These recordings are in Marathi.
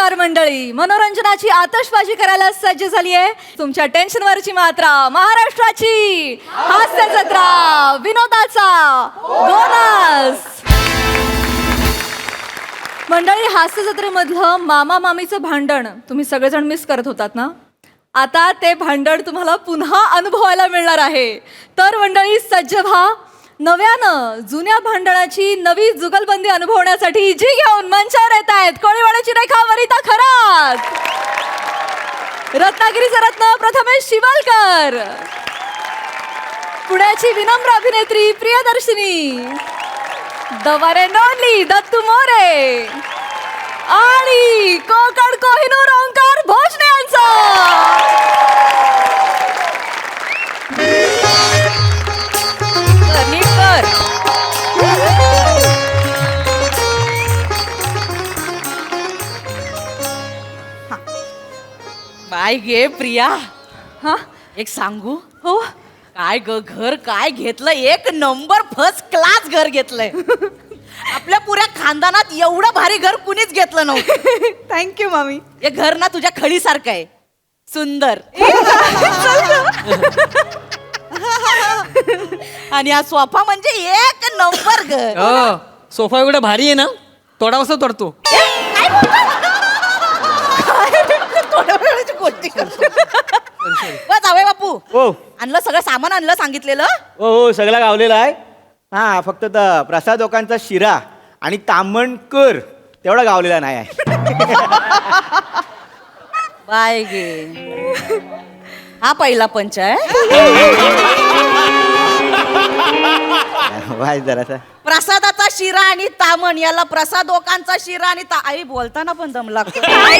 नमस्कार मंडळी, मनोरंजनाची आतषबाजी करायला सज्ज झाली आहे तुमच्या टेन्शनवरची मात्रा, महाराष्ट्राची हास्य जत्रा, विनोदाचा बोनस. मंडळी, हास्य जत्रेमधलं मामा मामीचं भांडण तुम्ही सगळेजण मिस करत होतात ना? आता ते भांडण तुम्हाला पुन्हा अनुभवायला मिळणार आहे. तर मंडळी सज्ज व्हा. नव्यानं जुन्या भांडणाची नवी जुगलबंदी अनुभवण्यासाठी जी घेऊन मंचावर येत आहेत कोळीवाड्याची रेखा वरिता खरात, रत्नागिरीचा रत्न प्रथमेश शिवालकर, पुण्याची विनम्र अभिनेत्री प्रियदर्शिनी, दवारे नोंदली दत्तू मोरे आणि कोकण कोहिनूर ओंकार भोजने यांचा. काय गे प्रिया, हा एक सांगू? हो, काय घर काय घेतलं, एक नंबर फर्स्ट क्लास घर घेतलंय. आपल्या पुऱ्या खानदानात एवढं भारी घर कुणीच घेतलं नव्हतं. थँक्यू मामी. हे घर ना तुझ्या खळीसारखं आहे, सुंदर. आणि हा सोफा म्हणजे एक नंबर घर. सोफा एवढा भारी आहे ना, तोडा वाजता तोडतो. थोड्या वेळाची गोष्टी जावे बापू. हो आणलं सगळं सामान, आणलं सांगितलेलं. हो हो सगळं गावलेलं आहे. हा फक्त प्रसाद लोकांचा शिरा आणि तामणकर तेवढा गावलेला नाही आहे. बाय गे, हा पहिला पंच आहे. वाय जरासा प्रसादाचा शिरा आणि तामण, याला प्रसादोकांचा शिरा आणि आई बोलताना पण दम लागतो. वाय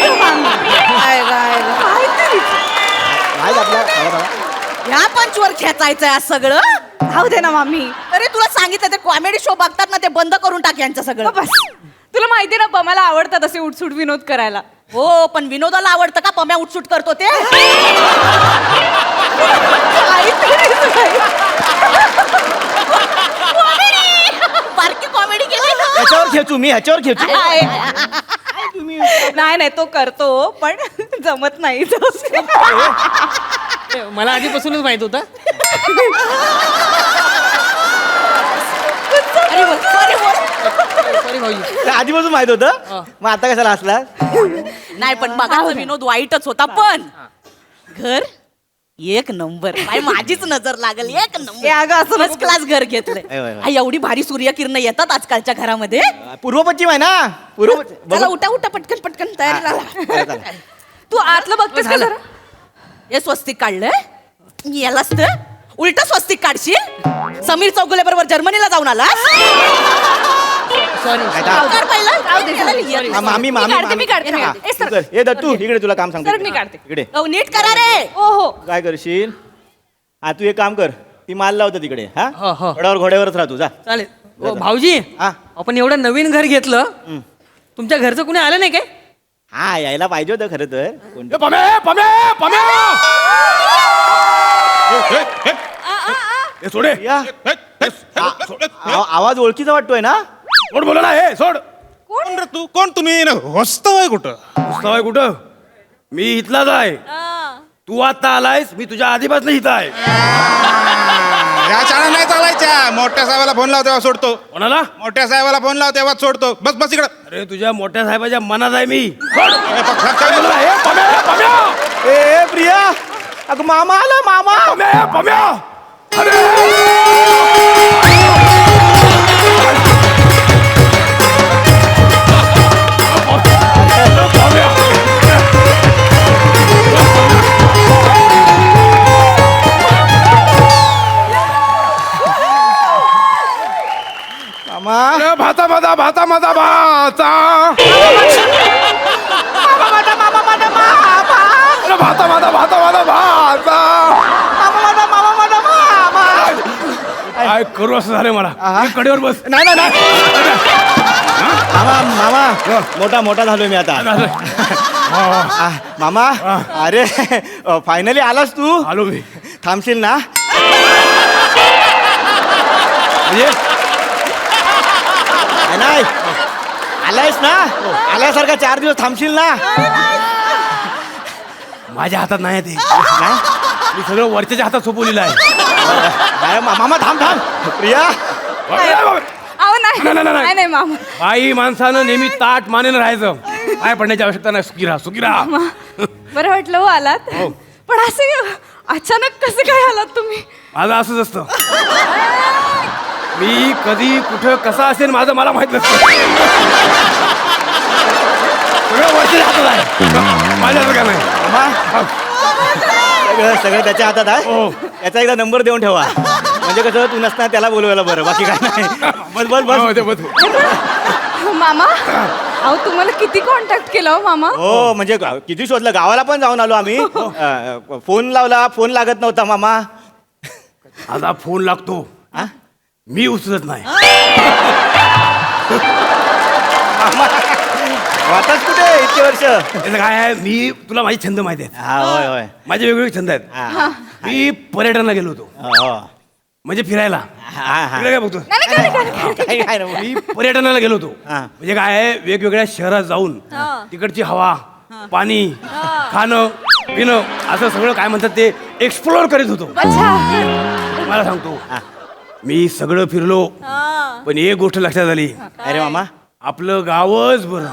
आपल्या ह्या पंचवर खेचायचंय आज सगळं. राहू दे ना मामी. अरे तुला सांगितलं, ते कॉमेडी शो बघतात ना, ते बंद करून टाक यांचं सगळं. बस, तुला माहिती ना पमाला आवडतात असे उठसूट विनोद करायला. हो, पण विनोदाला आवडतं का पम्या उठसूट करतो ते? बारकी कॉमेडी केली ना. ह्याच्यावर खेचू मी, ह्याच्यावर खेचू. नाही नाही, तो करतो पण जमत नाही. मला आधीपासूनच माहित होता. सॉरी भाऊजी. आधीपासून माहित होतं, मग आता कशाला असला? नाही पण बघा, विनोद वाईटच होता, पण घर एक नंबर. माझीच नजर लागल, एक नंबर फर्स्ट क्लास घर घेतलंय. एवढी भारी सूर्यकिरण येतात आजकालच्या घरामध्ये. पूर्व पश्चिम आहे ना, पूर्व. चला उठा उठा, पटकन पटकन तयारी झाला. तू आतलं बघतेस का जरा? हे स्वस्तिक काढलंय, यालाच तर उलट स्वस्तिक काढशील. समीर चौगुले बरोबर जर्मनीला जाऊन आला. सॉरी. मामी मामी मी काढते. हे दत्तू इकडे, तुला काम सांगतो. मी काढते. इकडे नीट करा रे. हो हो. काय करशील? हा तू एक काम कर, ती माल लावतं तिकडे. हो, हो. हा घोड्यावरच राहतो, जा. चालेल. भाऊजी, हा. आपण एवढं नवीन घर घेतलं, तुमच्या घरचं कुणी आलं नाही काय? हा यायला पाहिजे होतं खरं तर. कोण- सोडे या. आवाज ओळखीचा वाटतोय ना? कोण बोला ना, हे सोड. कोण रे तू? कोण तुम्ही? हसतोय कुठं? हसतोय कुठं? मी इथलाच आहे. तू आता आलायस, मी तुझ्या आधीपासून इथं आहे. या शाळा नाही चालायच्या. मोठ्या साहेबाला फोन लाव तेव्हा सोडतो. कोणाला? मोठ्या साहेबाला फोन लाव तेव्हा सोडतो. बस बस इकडं. अरे तुझ्या मोठ्या साहेबाच्या मनात आहे मी. काय बोलला? हे पम्या, ए प्रिया, अगं मामा आला, मामा. पम्या. अरे मामा भाता भाता भाता भाता भाता भाता भाता भाता भाता भाता. काय करू असं झालं मला. कडेवर बस. नाही नाही नाही. मामा मामा मोठा मोठा झालोय मी आता. मामा अरे फायनली आलास तू. आलो मी. थांबशील ना? म्हणजे नाही आलायस ना आल्यासारखा 4 दिवस थांबशील ना? माझ्या हातात नाही ते. नाही? मी सगळं वरच्याच्या हातात सोपवलेलं आहे. नाही, मामा थांब प्रिया. अहो नाही नाही मामा. बाई माणसानं नेहमी ताट मानेनं राहायचं. काय पडण्याची आवश्यकता नाही. सुखी राहा. बरं वाटलं हो आलात. हो. पण असे अचानक कसं काय आलात तुम्ही? माझं असंच असतं. मी कधी कुठं कसा असेल माझं मला माहित नसतं. सगळं वरच्या हातात आहे. माझ्याचं का नाही. मामा सगळं त्याच्या हातात आहे. हो. याचा एकदा नंबर देऊन ठेवा, म्हणजे कसं तू नसता त्याला बोलवायला बरं, बाकी काय नाही. हो, ते बस. मामा अहो तुम्हाला किती कॉन्टॅक्ट केला हो मामा? हो म्हणजे किती शोधलं, गावाला पण जाऊन आलो आम्ही. फोन लावला, फोन लागत नव्हता मामा. माझा फोन लागतो, हा? मी उचलत नाही. वाटच कुठे इतके वर्ष. त्याचं काय आहे, मी तुला माझे छंद माहिती आहेत. हा होय होय. माझे वेगवेगळे छंद आहेत. हा. मी पर्यटनाला गेलो होतो, हो. म्हणजे फिरायला. हा, हा. तिकडे काय बघतो, काही काय नाही. मी पर्यटनाला गेलो होतो. हा. म्हणजे काय आहे, वेगवेगळ्या शहरात जाऊन तिकडची हवा, पाणी, खाणं पिणं असं सगळं काय म्हणतात ते एक्सप्लोअर करीत होतो. मला सांगतो, मी सगळं फिरलो, पण एक गोष्ट लक्षात आली. अरे मामा आपलं गावच बरं.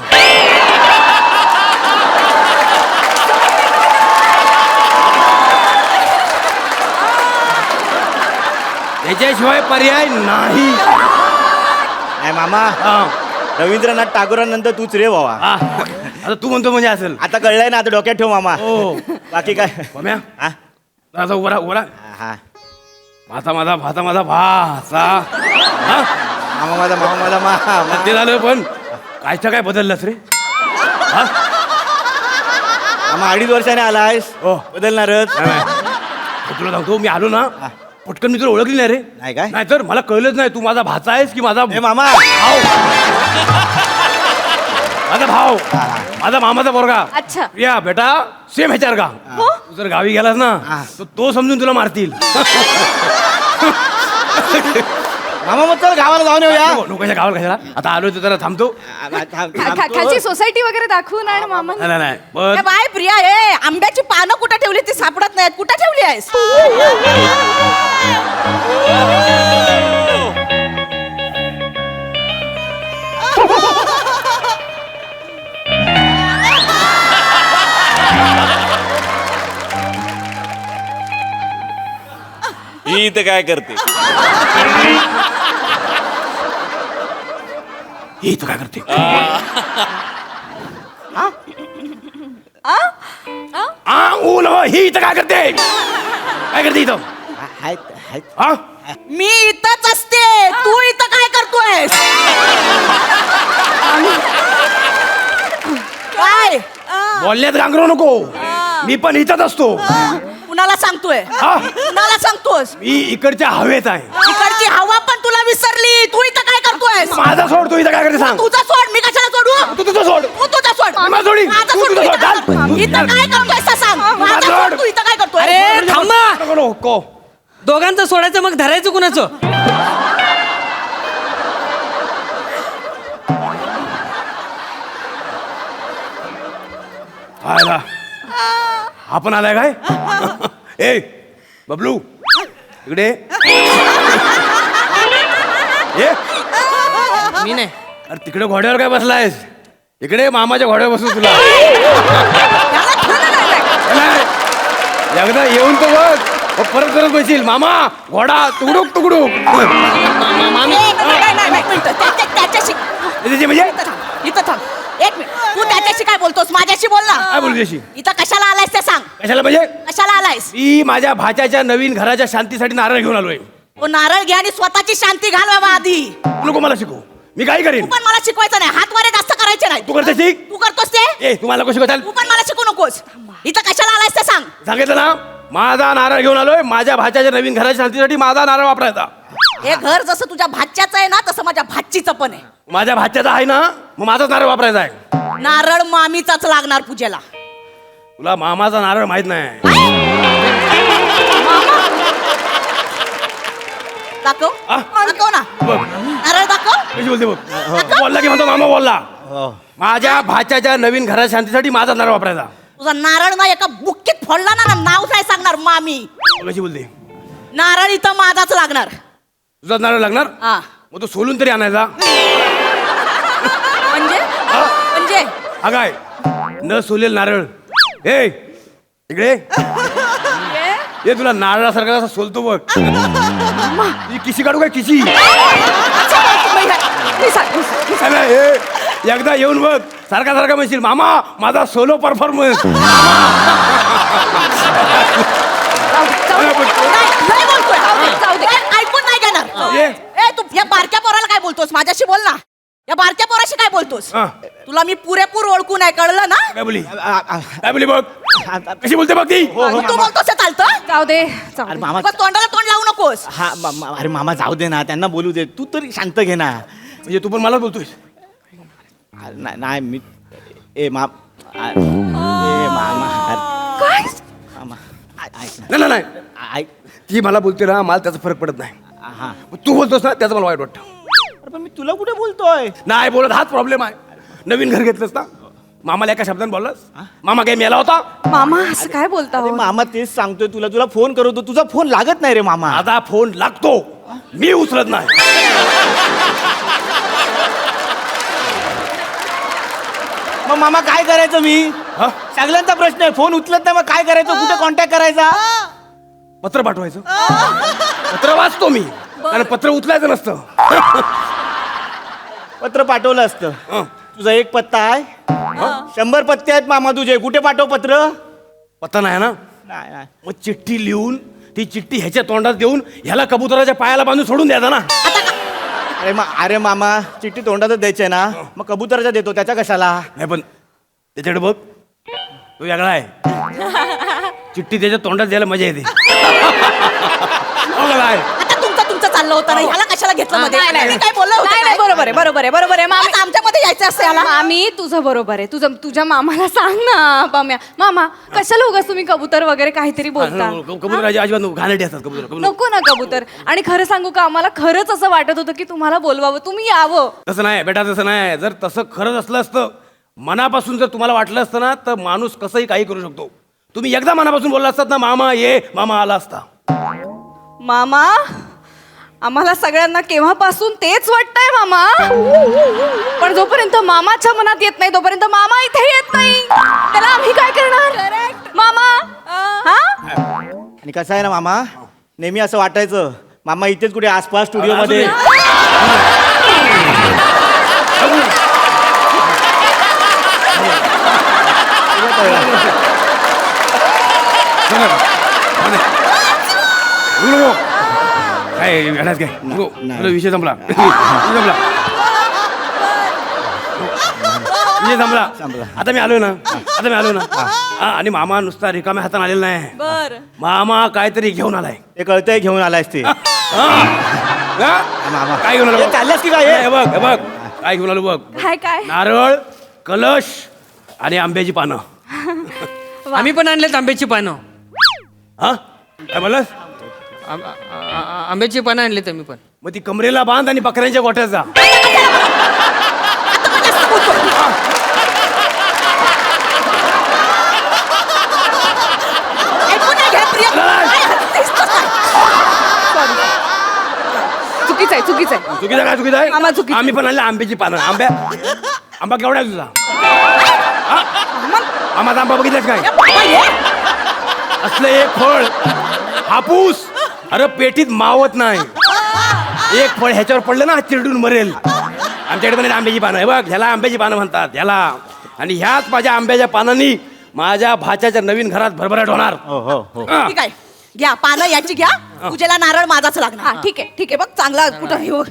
त्याच्याशिवाय पर्याय नाही. नाही मामा, हा. रवींद्रनाथ टागोरांनंतर तूच रे बाबा. हा. आता तू म्हणतो म्हणजे असेल. आता कळलंय ना, आता डोक्यात ठेव मामा. हो. बाकी काय. पम्या, हा? आता उभा राहा. हा. भाता माझा भाचा. हा? मामा माझा ते झालं, पण कायचं काय बदललंच रे. हा? मामा 2.5 वर्षाने आलायस. हो. बदलणारच. नाही, नाही. तुला सांगतो, मी आलो ना, पटकन मी तुला ओळखली नाही रे. नाही काय? नाही तर मला कळलंच नाही तू माझा भाचा आहेस की माझा ए मामा. भाऊ. माझा भाऊ, माझा मामाचा पोरगा. अच्छा. प्रिया बेटा, सेम ह्याच्यावर का. तू जर गावी गेलास ना, तर तो समजून तुला मारतील. मामा मग चल गावाला जाऊन येऊया. लोकांच्या गावाला कशाला, आता आलो तर जरा थांबतो. खालची सोसायटी वगैरे दाखवून आणि मामा. नाही पण ए बाय प्रिया, हे आंब्याची पानं कुठे ठेवली ती सापडत नाहीत. कुठे ठेवली आहेस? ही इथं काय करते? हे तू काय करते. ही इथं काय करते. काय करते इथं. हा? मी इथंच असते, तू इथं काय करतोयस? काय बोलण्यात गांगरू नको. मी पण इथंच असतो. कुणाला सांगतोय? हा? कुणाला सांगतोस? मी इकडच्या हवेत आहे. इकडची हवा पण तुला विसरली. तू इथं काय करतोयस? माझा सोड, तू इथं काय करते सांग. तुझा सोड, मी कशाला सोडू? तू तुझं सोड. तू तुझा सोड. माझा सोडीन. माझा तू सोड, तुझं तू सोड. इथं चाल. इथं काय करतोयस ते सांग. माझा सोड. सोड, तू इथं काय करतोय? अरे थांबा. नको, नको. दोघांचं सोडायचं, मग धरायचं कुणाचं. आला. आपण आलाय काय. ए बबलू इकडे ये. मी नाही. अरे तिकडे घोड्यावर काय बसलायस. इकडे मामाच्या घोड्यावर बसू तुला. नाही. एकदा येऊन तर बघ, परत करत बसील. मामा घोडा तुकडूक. नाही, एक मिनिट. त्याच्याशी म्हणजे इथं थांब. एक मिनिट. तू त्याच्याशी काय बोलतोस? माझ्याशी बोल ना. काय बोलू त्याशी. इथं कशाला आलायस ते सांग. कशाला म्हणजे. कशाला आलायस? मी माझ्या भाच्याच्या नवीन घराच्या शांतीसाठी नारळ घेऊन आलोय. तो नारळ घे आणि स्वतःची शांती घाल बाबा आधी. तू नको मला शिकू. मी काय तू करीन. पण मला शिकवायचं नाही. हात वारे जास्त करायचे नाही. तू करते शिक. तू करतोस ते. ए तुम्हाला कशी शिकवताल. तू पण मला शिकू नकोस. इथं कशाला आलायस ते सांग. सांगितलं ना, माझा नारळ घेऊन आलोय. माझ्या भाच्याच्या नवीन घराच्या शांतीसाठी माझा नारळ वापरायचा. हे घर जसं तुझ्या भाच्याचं आहे ना, तसं माझ्या भाचीचं पण आहे. माझ्या भाच्याचा आहे ना, मग माझाच नारळ वापरायचा आहे. नारळ मामीचाच लागणार पूजेला. तुला मामाचा नारळ माहित नाही. दाखव. आ? दाखव ना. बघ नारळ दाखव. कशी बोलते बघ. बोलला की म्हणतो मामा बोलला. हो. माझ्या भाच्याच्या नवीन घरा शांतीसाठी माझा नारळ वापरायचा. तुझा नारळ ना एका बुक्कीत फोडला ना, नाव नाही सांगणार मामी. कशी बोलते? नारळ इथं माझाच लागणार. तुझा नारळ लागणार? हा. मग तो सोलून तरी आणायचा. म्हणजे म्हणजे हा काय न सोलेल नारळ. ए इकडे ये, तुला नारळासारखा असा सोलतो बघ. ही किशी काढू काय किशी? एकदा येऊन बघ, सारखा सारखा म्हणशील मामा माझा सोलो परफॉर्मन्स. लय बोलतोय. ऐकून नाही घेणार. ये. ए तू या बारक्या पोराला काय बोलतोस? माझ्याशी बोल ना. या बारक्या पोराशी काय बोलतोस? हा. तुला मी पुरेपूर ओळखून आहे, कळलं ना? काय बोली? काय बोली बघ, कशी बोलते बघ ती. तू बोलतोस हे चालतं? जाऊ दे अरे मामा उगाच तोंडाला तोंड लावू नकोस. हा अरे मामा जाऊ दे ना, त्यांना बोलू दे. तू तरी शांत घे ना. म्हणजे तू पण मला बोलतोयस? नाही मी ए मामा काय मामा ऐक नाही नाही नाही, ना ऐक. ती मला बोलते ना, मला त्याचा फरक पडत नाही. हा मग तू बोलतोस ना, त्याचं मला वाईट वाटतं. अरे पण मी तुला कुठे बोलतोय? नाही बोलत, हाच प्रॉब्लेम आहे. नवीन घर घेतलंस ना, मामाला एका शब्दाने बोललास? मामा काय मेला होता? मामा असं काय बोलता अरे हो? मामा तेच सांगतोय तुला फोन करतो, तुझा फोन लागत नाही रे मामा. माझा फोन लागतो, मी उचलत नाही. मग मामा काय करायचं मी? हा? सगळ्यांचा प्रश्न आहे, फोन उचलत नाही, मग काय करायचं? कुठे कॉन्टॅक्ट करायचा? पत्र पाठवायचं. पत्र वाचतो मी, कारण पत्र उचलायचं नसतं. पत्र पाठवलं असतं. हं. तुझा एक पत्ता आहे, 100 पत्ते आहेत मामा तुझे. कुठे पाठव पत्र? पत्ता नाही ना, नाही मग चिठ्ठी लिहून ती चिठ्ठी ह्याच्या तोंडात देऊन ह्याला कबुतराच्या पायाला बांधून सोडून द्यायचा ना. अरे मामा चिठ्ठी तोंडातच द्यायची ना, मग कबुतराच्या देतो, त्याच्या कशाला? नाही पण त्याच्याकडे बघ, तो वेगळा आहे. चिठ्ठी त्याच्या तोंडात द्यायला मजा येते. हो का काय? आता तुमचं चाललं होतं ना, ह्याला कशाला घेतलं मध्ये? मी काय बोललो होतं नाही, काय? नाही, बरोबर आहे, बरोबर आहे, बरोबर आहे. आता आमच्यामध्ये यायचं असतं याला. मामी तुझं बरोबर आहे. तुझ्या मामाला सांग ना. मामा कशाला उगाच तुम्ही कबूतर वगैरे काहीतरी बोलता? कबुतराची अजिबात घाणेरडी असतात कबुतर. नको ना कबूतर. आणि खरं सांगू का, आम्हाला खरंच असं वाटत होतं की तुम्हाला बोलवावं, तुम्ही यावं. तसं नाही बेटा, तसं नाही. जर तसं खरंच असलं असतं, मनापासून जर तुम्हाला वाटलं असतं ना, तर माणूस कसंही काही करू शकतो. तुम्ही एकदा मनापासून बोलला असतात ना, मामा ये, मामा आला असता. मामा आम्हाला सगळ्यांना केव्हापासून तेच वाटतंय मामा. पण जोपर्यंत मामाच्या मनात येत नाही तोपर्यंत मामा इथे येत नाही. त्याला आम्ही काय करणार मामा? हा आणि कसं आहे ना मामा, नेहमी असं वाटायचं मामा इथेच कुठे आसपास स्टुडिओ मध्ये. काय घालायचं काय? नको. नाही. तुला विषय संपला. विषय संपला. आता मी आलोय ना. हा, आणि मामा नुसता रिकाम्या हाताने आलेला नाही. बर मामा काहीतरी घेऊन आलाय. ते कळतंय घेऊन आलायस ते. मामा. काय घेऊन आलो? हे चाललंस की काय हे? हे बघ काय घेऊन आलो बघ. काय नारळ, कलश आणि आंब्याची पानं. आम्ही पण आणलेत आंब्याची पानं. हा काय बोलस? आंब्याची पानं आणलीत आम्ही पण. मग ती कमरेला बांध आणि बकऱ्यांच्या गोठ्यात जा. ऐकून नाही घ्या, प्रिया. काय हसतेस तू काय? चुकीचं आहे. चुकीचं काय चुकीचं मामा, आहे? चुकीचं. आम्ही पण आणले आंब्याची पानं. आंबा केवढा आहे तुझा? आम्हाला आंबा बघितलास काय? बाबा, ये. असलं एक फळ हापूस, अरे पेटीत मावत नाही. एक फळ ह्याच्यावर पडलं ना, चिरडून मरेल. आमच्याकडे पण आंब्याची पानं आहे बघ, ह्याला आंब्याची पानं म्हणतात ह्याला. आणि ह्याच माझ्या आंब्याच्या पानांनी माझ्या भाच्याच्या नवीन घरात भरभराट होणार. हो. हा. ठीक आहे, घ्या पानं याची घ्या. पूजेला नारळ माझाच लागणार. हा, ठीक आहे, ठीक आहे. बघ चांगला कुठं हे बघ.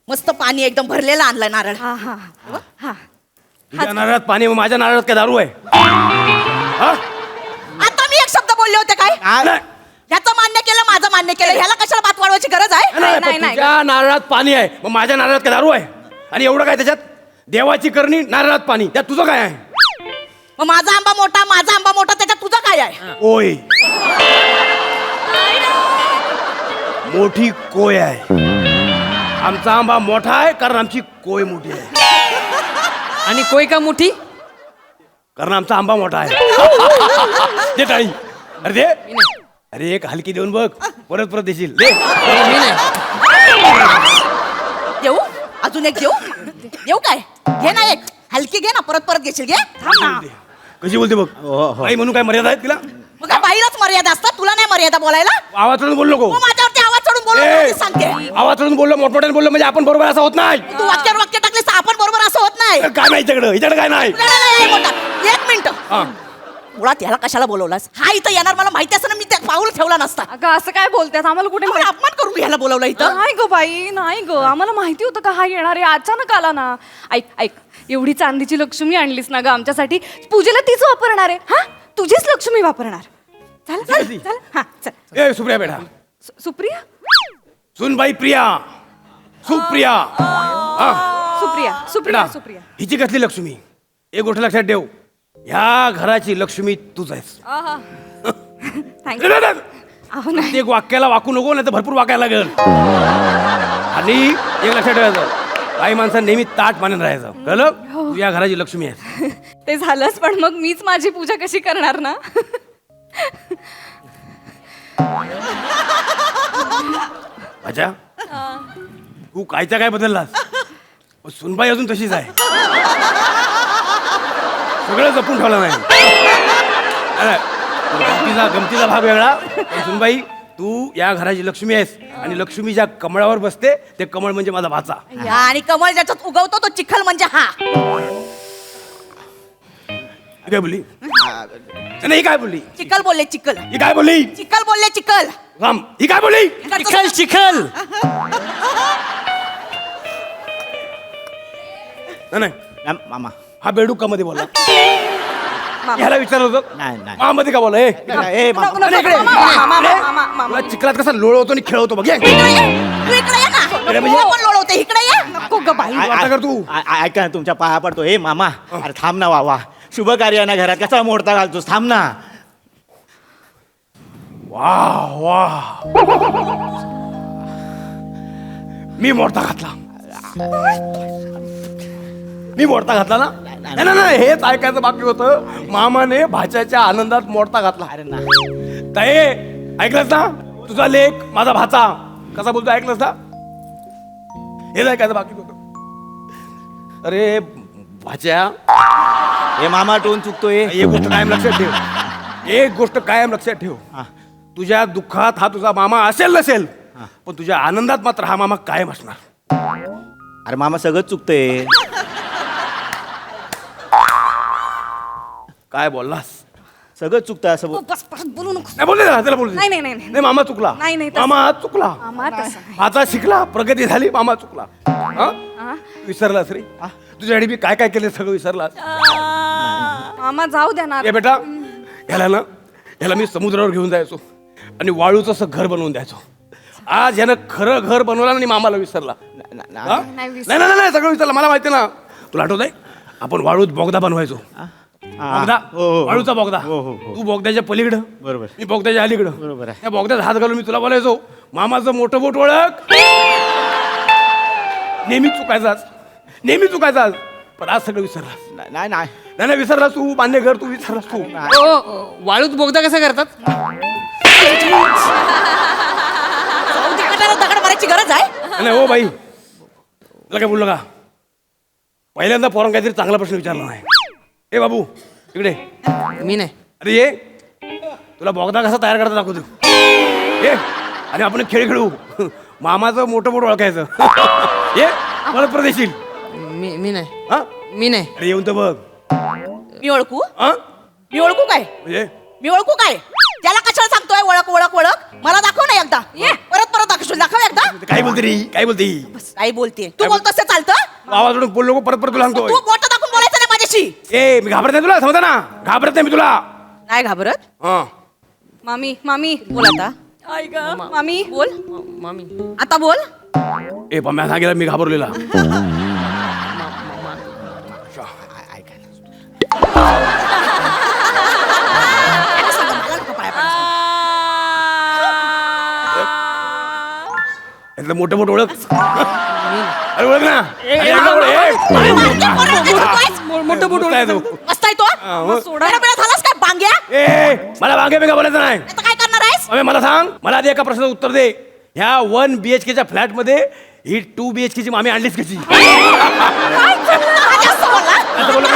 मस्त पाणी एकदम भरलेलं आणलंय नारळ. हा तुझ्या नारळात पाणी, माझ्या नारळात काय दारू आहे? हा? आता मी एक शब्द बोलले होते काय? नाही. ह्याचं मान्य केलं, माझं मान्य केलं. ह्याला कशाला बात वाढवायची गरज आहे? नाही, पण तुझ्या नारळात पाणी आहे, मग माझ्या नारळात काय दारू आहे? आणि एवढं काय त्याच्यात? देवाची करणी, नारळात पाणी, त्यात तुझं काय आहे? मग माझा आंबा मोठा, त्याच्यात तुझं काय आहे? ओय, मोठी कोय आहे. आमचा आंबा मोठा आहे कारण आमची कोय मोठी आहे. आणि कोय का मुठी? कारण आमचा आंबा मोठा आहे. दे टाळी. अरे दे. अरे एक हलकी देऊन बघ, परत परत देशील. दे. मी नाही. देऊ अजून एक देऊ देऊ काय घे ना एक हलकी घे ना परत परत घेशील घे थांब ना. कशी बोलते बघ. आई म्हणून काय मर्यादा आहेत तिला? मग काय बाईलाच मर्यादा असतात तुला नाही मर्यादा बोलायला आवाज चढून बोल नको. तू माझ्यावरती आवाज चढून बोलू ए, नको, मी सांगते आवाज चढून बोललो, मोठमोठ्याने बोललो म्हणजे आपण बरोबर असं होत नाही. तू वाक्यावर वाक्य टाकलीस आपण बरोबर असं होत नाही. काय नाही हिच्याकडे काय नाही. नाही, नाही, मोठा. एक मिनिट हा. मुळात याला कशाला बोलवलास हा इथं येणार मला माहिती असं मी त्या पाऊल ठेवला नसता अगं असं काय बोलतेस आम्हाला कुठे एवढा अपमान करून मी ह्याला बोलवलं इथं नाही ग बाई नाही ग आम्हाला माहिती होतं का हा येणार आहे अचानक आला ना. ऐक ऐक एवढी चांदीची लक्ष्मी आणलीस ना ग आमच्यासाठी पूजेला तीच वापरणार आहे हा तुझीच लक्ष्मी वापरणार. चल चल चल हा चल. ए सुप्रिया बेटा. सुप्रिया सुनबाई प्रिया. सुप्रिया. हा. सुप्रिया बेटा सुप्रिया सुप्रिया हिची कसली लक्ष्मी? एक गोष्ट लक्षात ठेव, ह्या घराची लक्ष्मी तूच आहेस. थँक्यू. अहो नाही एक वाक्याला वाकू नको, नाही तर भरपूर वाकायला लागेल. आणि एक लक्षात ठेवायचं, काही माणसं नेहमी ताट मानून राहायचं, कळलं? तू या घराची लक्ष्मी आहेस. ते झालंच पण मग मीच माझी पूजा कशी करणार ना. अच्छा, तू कायच्या काय बदललास? पण सुनबाई अजून तशीच आहे. सगळं जपून ठेवलं नाही. अरे, गमतीचा भाग वेगळा. पण सुनबाई तू या घराची लक्ष्मी आहेस आणि लक्ष्मी ज्या कमळावर बसते ते कमळ म्हणजे माझा भाचा. आणि कमळ ज्याच्यात उगवतो तो चिखल म्हणजे हा. ही काय बोलली? नाही, ही काय बोलली? चिखल बोलले चिखल ही काय बोलली? चिखल बोलले चिखल राम, ही काय बोलली? चिखल चिखल. नाही मामा हा बेडूक का मध्ये बोलला? ह्याला विचारलं होतं नाही नाही मा मध्ये का बोला? ए, मामा. नको, नको, मामा, मामा, मामा. चिखलात कसा लोळवतो आणि खेळवतो बघ. ये. तू इकडे ये ना अरे म्हणजे- तू पण लोळवते इकडे ये नको ग बाई वार्ता कर तू. ऐका ना, तुमच्या पाया पडतो. हे मामा, अरे थांब ना वा. शुभ कार्य ना घरात कसा मोडता घालतोस? थांब ना. वा वा, मी मोडता घातला. मी मोडता घातला ना? नाही नाही, हेच ऐकायचं बाकी होतं. मामाने भाच्याच्या आनंदात मोडता घातला. अरे ना, ताई ऐकलंस ना? तुझा लेक माझा भाचा कसा बोलतो ऐकलंस ना? हेच ऐकायचं बाकी होतं. अरे भाच्या, हे मामा टोन चुकतोय. एक गोष्ट कायम लक्षात ठेव. एक गोष्ट कायम लक्षात ठेव. तुझ्या दुःखात हा तुझा मामा असेल नसेल, पण तुझ्या आनंदात मात्र हा मामा कायम असणार. अरे मामा सगळं चुकतोय. काय बोललास? सगळं चुकतं असं बोल. बस परत बोलू नको. नाही बोलले ना, त्याला बोलू दे. नाही, नाही, नाही, नाही. नाही मामा चुकला. नाही, नाही, तसं- मामा चुकला. मामा तसं नाही. आता शिकला, प्रगती झाली, मामा चुकला. हा? विसरलास रे? तुझ्यासाठी मी काय काय केलं सगळं विसरलास? मामा जाऊ द्या ना. ए बेटा, ह्याला मी समुद्रावर घेऊन जायचो आणि वाळूचं असं घर बनवून द्यायचो. आज ह्यानं खरं घर बनवलं आणि मामाला विसरला. हा? नाही नाही नाही, सगळं विसरलं. मला माहिती ना, तुला आठवत आहे आपण वाळूत बोगदा बनवायचो. बोगदा, हो, हो, हो. वाळूचा बोगदा. हो, हो, हो. तू बोगद्याच्या पलीकडं, बरोबर. मी बोगद्याच्या अलीकडं. बरोबर आहे. त्या बोगद्यात हात घालून मी तुला बोलायचो, मामाचं मोठं बोट ओळख. नेहमी चुकायचाच. पण आज सगळं विसरलास. नाही नाही नाही विसरलास तू. मान्य कर, तू विसरलास तू. वाळूत बोगदा कसा करतात? कटाला दगड मारायची गरज आहे नाही हो बाई, तुला काय बोललो का? पहिल्यांदा पोरांना काहीतरी चांगला प्रश्न विचारला नाही. ए बाबू इकडे मी नाही. अरे ये, तुला बोगदा कसा तयार करता दाखवतो. ये आणि आपण एक खेळ खेळू. मामाचं मोठं मोठं ओळखायचं. ये परत परत येशील. मी नाही. हा? मी नाही. अरे येऊन तर बघ. मी ओळखू हा? मी ओळखू काय म्हणजे मी ओळखू काय त्याला कशाला सांगतोय ओळख ओळख ओळख मला दाखव ना एकदा परत परत दाखव एकदा काय बोलते रे? काय बोलते? काय बोलते तू बोलतोस ते चालतं आवाज वाढून बोल नको, परत परत तुला सांगतोय. तू बोट दाखवून बोलायचं नाही माझ्याशी. ए मी घाबरत नाही तुला, समजा ना. घाबरत नाही मी तुला. नाही घाबरत हा. मामी मामी बोल आता मामी बोल मामी. आता बोल ए पण मी सांगितलं मी घाबरलेला. यातलं मोठं मोठं ओळख. अरे ओळख ना अरे, अंगावर ओळख. अरे, बांग्या, पोरं, काय करतोयस? मोठं बोट मस्त आहे तू. मस्त आहे तो सोडायला बिडा झालास काय बांग्या ए मला वांगे बिगा बोलायचं नाही आता काय करणार आहेस अबे मला सांग मला आधी एका प्रश्नाचं उत्तर दे ह्या 1 BHK फ्लॅट मध्ये ही 2 BHK ची मामी आणलीच कशी हा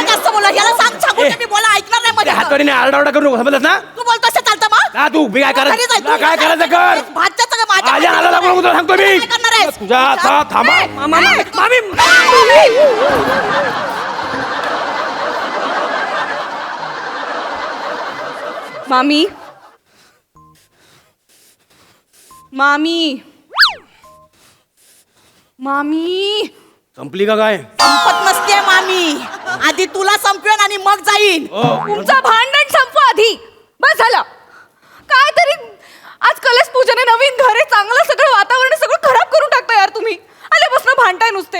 जास्त बोला याला सांग सांगून मी बोला ऐकणार नाही मध्ये हातवारी आरडाओरडा करू नको समजलंस ना तू बोलतोस ते चालतं मग का तू मी काय घरी करायचं जाय, तुला तू काय घरी करायचं जाय. कर भातच्या सगळं माझ्या माझ्या नादाला लागू नको तुला सांगतो मी काय करणार आहेस? तुझ्या आता थांबा मामी मामी मामी संपली का काय संपत नसते मामी आधी तुला संपवेन आणि मग जाईन तुमचं भांडण संपवा आधी बस झालं काय तरी आज कलश पूजने नवीन घरे चांगलं सगळं वातावरण सगळं खराब करून टाकता यार तुम्ही आल्यापासून भांडताय नुसते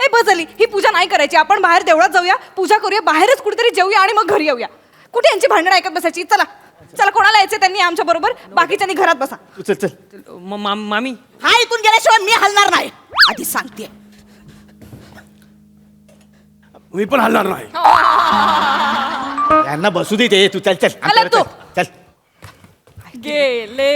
ए बस झाली ही पूजा नाही करायची आपण बाहेर देवळात जाऊया पूजा करूया बाहेरच कुठेतरी जेऊया आणि मग घरी येऊया कुठे यांची भांडण ऐकत बसायची चला चला कोणाला यायचं त्यांनी आमच्या बरोबर बाकीच्यांनी घरात बसा तू चल चल मामी हा इथून गेल्याशिवाय मी हलणार नाही आधी सांगते मी पण हलणार नाही यांना बसू दे ते तू चल चल चला आमच्याकडे तू. चल चल गेले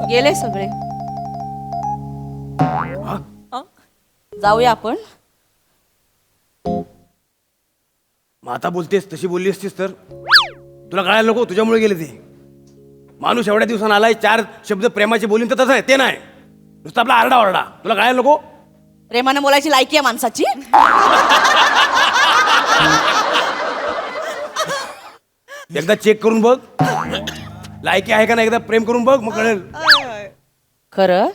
गेले सगळे जाऊया आपण मग आता बोलतेस तशी बोलली असतीस तर तुला कळायला नको तुझ्यामुळे गेले ते माणूस एवढ्या दिवसानं आलाय 4 शब्द प्रेमाचे बोलीन तर तसं आहे ते नाही नुसतं आपला आरडा ओरडा तुला कळायला नको प्रेमाने बोलायची लायकी आहे माणसाची एकदा चेक करून बघ लायकी आहे का नाही एकदा प्रेम करून बघ मग कळेल खरं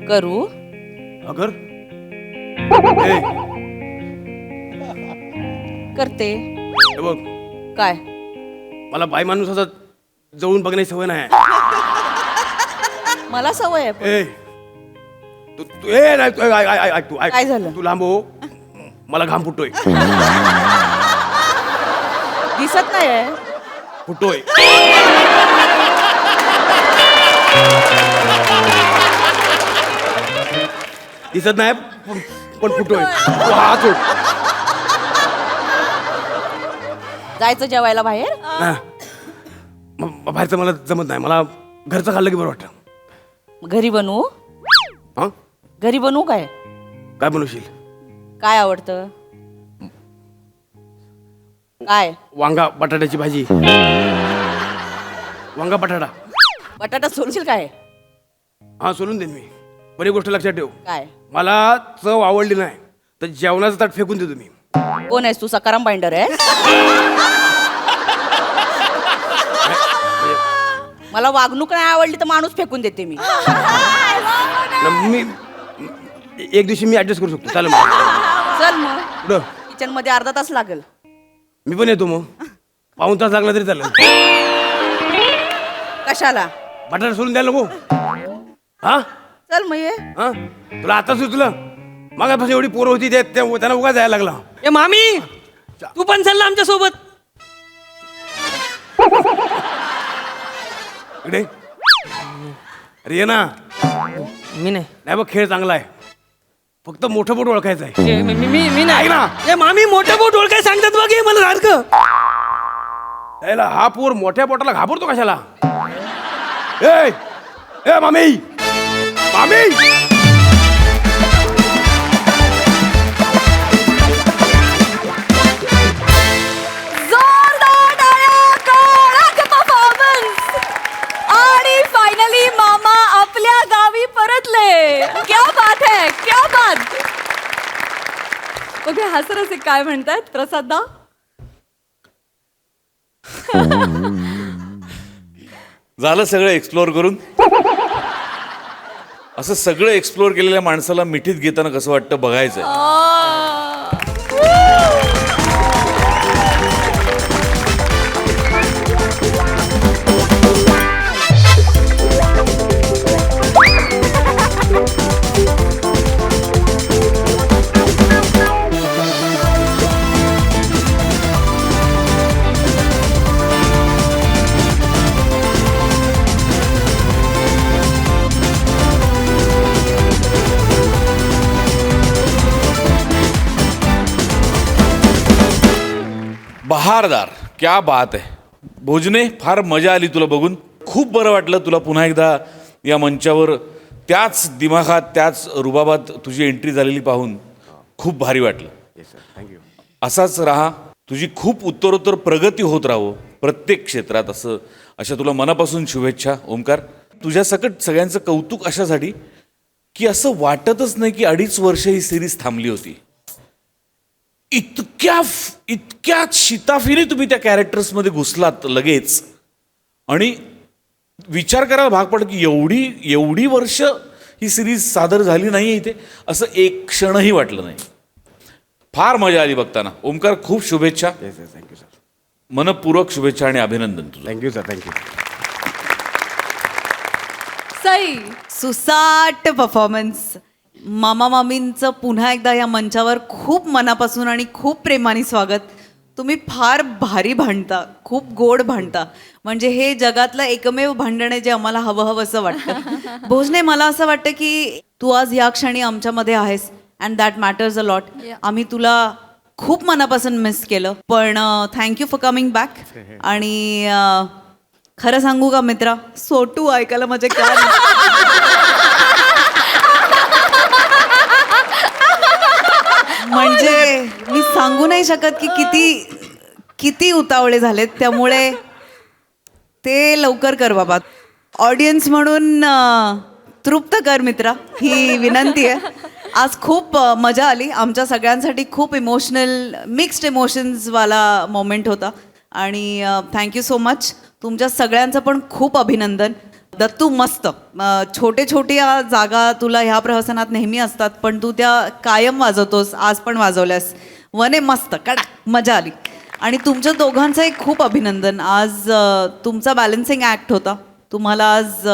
करू अगर करते हे बघ काय मला बाई माणूस असं जवळून बघण्याची सवय नाही मला सवय आहे पण. ए तू तू ए नाही तू ऐक तू ऐक काय झालं? तू लांब हो मला घाम फुटतोय दिसत नाही फुटतोय दिसत नाही पण फुटतोय तू हात सोड जायचं जेवायला बाहेर हा. बाहेरचं मला जमत नाही मला घरचं खाल्लं की बरं वाटतं घरी बनवू हा घरी बनवू काय काय बनवशील काय आवडतं काय वांगा बटाट्याची भाजी वांगा बटाटा बटाटा सोडशील काय हा सोडून देईन मी पण एक गोष्ट लक्षात ठेव काय मला चव आवडली नाही तर जेवणाचं ताट फेकून देतो मी कोण आहेस तू सकाराम बाइंडर आहे मला वागणूक नाही आवडली तर माणूस फेकून देते मी मी एक दिवशी मी ऍडजस्ट करू शकतो चालेल मग. चल मग कुठं किचन मध्ये अर्धा तास लागेल मी पण येतो मग पाऊण तास लागला तरी चालेल कशाला बटाटा सोडून द्यायला नको हा चल मग ये हा तुला आता सुचलं मागापासून एवढी पोरं होती त्यांना उगा जायला लागला ए मामी तू पण चल ना आमच्या सोबत इकडे अरे ये ना मी नाही नाही बघ खेळ चांगला आहे फक्त मोठं बोट ओळखायचं आहे ए, मी नाही ऐक ना. ए मामी मोठं बोट ओळखाय सांगतात बघ हे मला सारखं त्याला हा पोर मोठ्या बोटाला घाबरतो कशाला ए ए मामी मामी जोरदार टाळ्या, कडक performance. आणि फायनली मामा आपल्या गावी परतले क्या बात है क्या बात ओके हसरच काय म्हणतायत प्रसादा झालं सगळं एक्सप्लोअर करून असं सगळं एक्सप्लोअर केलेल्या माणसाला मिठीत घेताना कसं वाटतं बघायचं बहारदार, क्या बात आहे. भोजने, फार मजा आली तुला बघून. खूप बरं वाटलं तुला पुन्हा एकदा या मंचावर त्याच दिमाखात त्याच रुबाबात तुझी एंट्री झालेली पाहून खूप भारी वाटलं. थँक्यू. असाच राहा, तुझी खूप उत्तरोत्तर प्रगती होत राहो प्रत्येक क्षेत्रात. अशा तुला मनापासून शुभेच्छा ओमकार. तुझ्या सकट सगळ्यांचं कौतुक अशासाठी की असं वाटतच नाही की 2.5 वर्ष ही सिरीज थांबली होती. इतक्या शिताफीने तुम्ही त्या कॅरेक्टर्समध्ये घुसलात लगेच. आणि विचार करायला भाग पडलं की एवढी वर्ष ही सिरीज सादर झाली नाही इथे, असं एक क्षणही वाटलं नाही. फार मजा आली बघताना. ओमकार, खूप शुभेच्छा. Thank you sir. मनपूर्वक शुभेच्छा आणि अभिनंदन तुझं. Thank you sir. थँक्यू. सई, सुसाट परफॉर्मन्स. मामा मामींचं पुन्हा एकदा या मंचावर खूप मनापासून आणि खूप प्रेमाने स्वागत. तुम्ही फार भारी भांडता, खूप गोड भांडता. म्हणजे हे जगातलं एकमेव भांडण आहे जे आम्हाला हवं असं वाटतं. भोजने, मला असं वाटतं की तू आज या क्षणी आमच्यामध्ये आहेस and that matters a lot. आम्ही तुला खूप मनापासून मिस केलं, पण थँक्यू फॉर कमिंग बॅक. आणि खरं सांगू का मित्रा, सोटू ऐकायला माझे काय म्हणजे मी सांगू नाही शकत की किती उतावळे झालेत. त्यामुळे ते लवकर कर बाबा. ऑडियन्स म्हणून तृप्त कर मित्रा, ही विनंती आहे. आज खूप मजा आली. आमच्या सगळ्यांसाठी खूप इमोशनल, मिक्स्ड इमोशन्सवाला मोमेंट होता. आणि थँक्यू सो मच. तुमच्या सगळ्यांचं पण खूप अभिनंदन. दत्तू, मस्त. छोट्या जागा तुला ह्या प्रहसनात नेहमी असतात, पण तू त्या कायम वाजवतोस. आज पण वाजवल्यास. वने, मस्त, कडा, मजा आली. आणि तुमच्या दोघांचंही खूप अभिनंदन. आज तुमचा बॅलन्सिंग ॲक्ट होता. तुम्हाला आज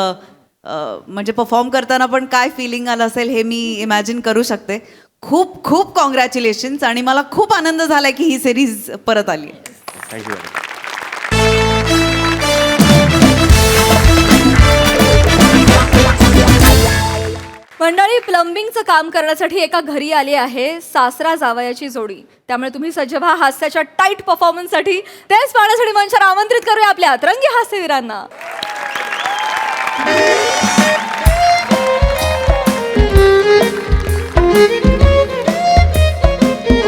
म्हणजे परफॉर्म करताना पण काय फिलिंग आलं असेल हे मी इमॅजिन करू शकते. खूप खूप कॉंग्रॅच्युलेशन्स. आणि मला खूप आनंद झाला की ही सिरीज परत आली. थँक्यू. मंडळी, प्लंबिंगचं काम करण्यासाठी एका घरी आली आहे सासरा जावयाची जोडी. त्यामुळे तुम्ही सज्ज व्हा हास्याच्या टाईट परफॉर्मन्ससाठी. तेच पाहण्यासाठी मंचावर आमंत्रित करूया आपल्या अतरंगी हास्यवीरांना.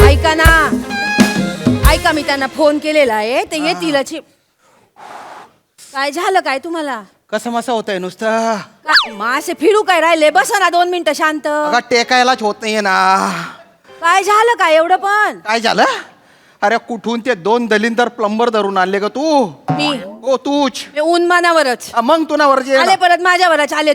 ऐका ना, ऐका, मी त्यांना फोन केलेला आहे, ते येतीलच. काय झालं काय तुम्हाला? कसं मसा होतंय नुसतं. मासे फिरू काय राहिले? बसा ना 2 मिनिटं शांत. अगं टेकायलाच होत नाहीये ना. काय झालं काय एवढं पण? काय झालं? अरे कुठून ते 2 दलिंदर प्लंबर धरून आणले ग तू? मी ओ तूच. उन्मानावरच मग तुनावर जे आले, परत माझ्यावरच आले.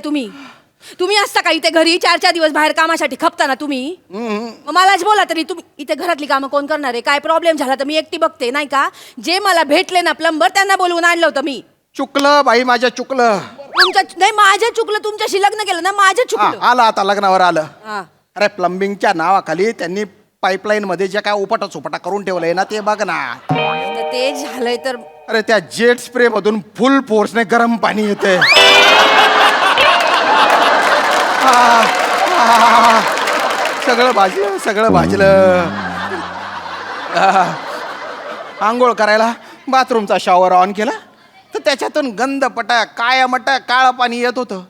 तुम्ही असता का इथे घरी? 4 दिवस बाहेर कामासाठी खपता ना तुम्ही. मग मलाच बोला तरी. तुम्ही इथे घरातली कामं कोण करणार आहे? काय प्रॉब्लेम झाला तर मी एकटी बघते, नाही का? जे मला भेटले ना प्लंबर, त्यांना बोलवून आणलं होतं मी. चुकलं बाई, माझ्या चुकलं. तुमच्या नाही, माझ्या चुकलं. तुमच्याशी लग्न केलं ना, माझं चुकलं. आलं आता लग्नावर आलं. हा. अरे प्लंबिंगच्या नावाखाली त्यांनी पाईपलाईन मध्ये जे काय उपटा चोपटा करून ठेवलंय ना, ते बघ ना. तर ते झालंय तर अरे त्या जेट स्प्रे मधून फुल फोर्सने गरम पाणी येते. सगळं भाजलं. आंघोळ करायला बाथरूमचा शॉवर ऑन केला तर त्याच्यातून गंध पटा काळं पाणी येत होतं.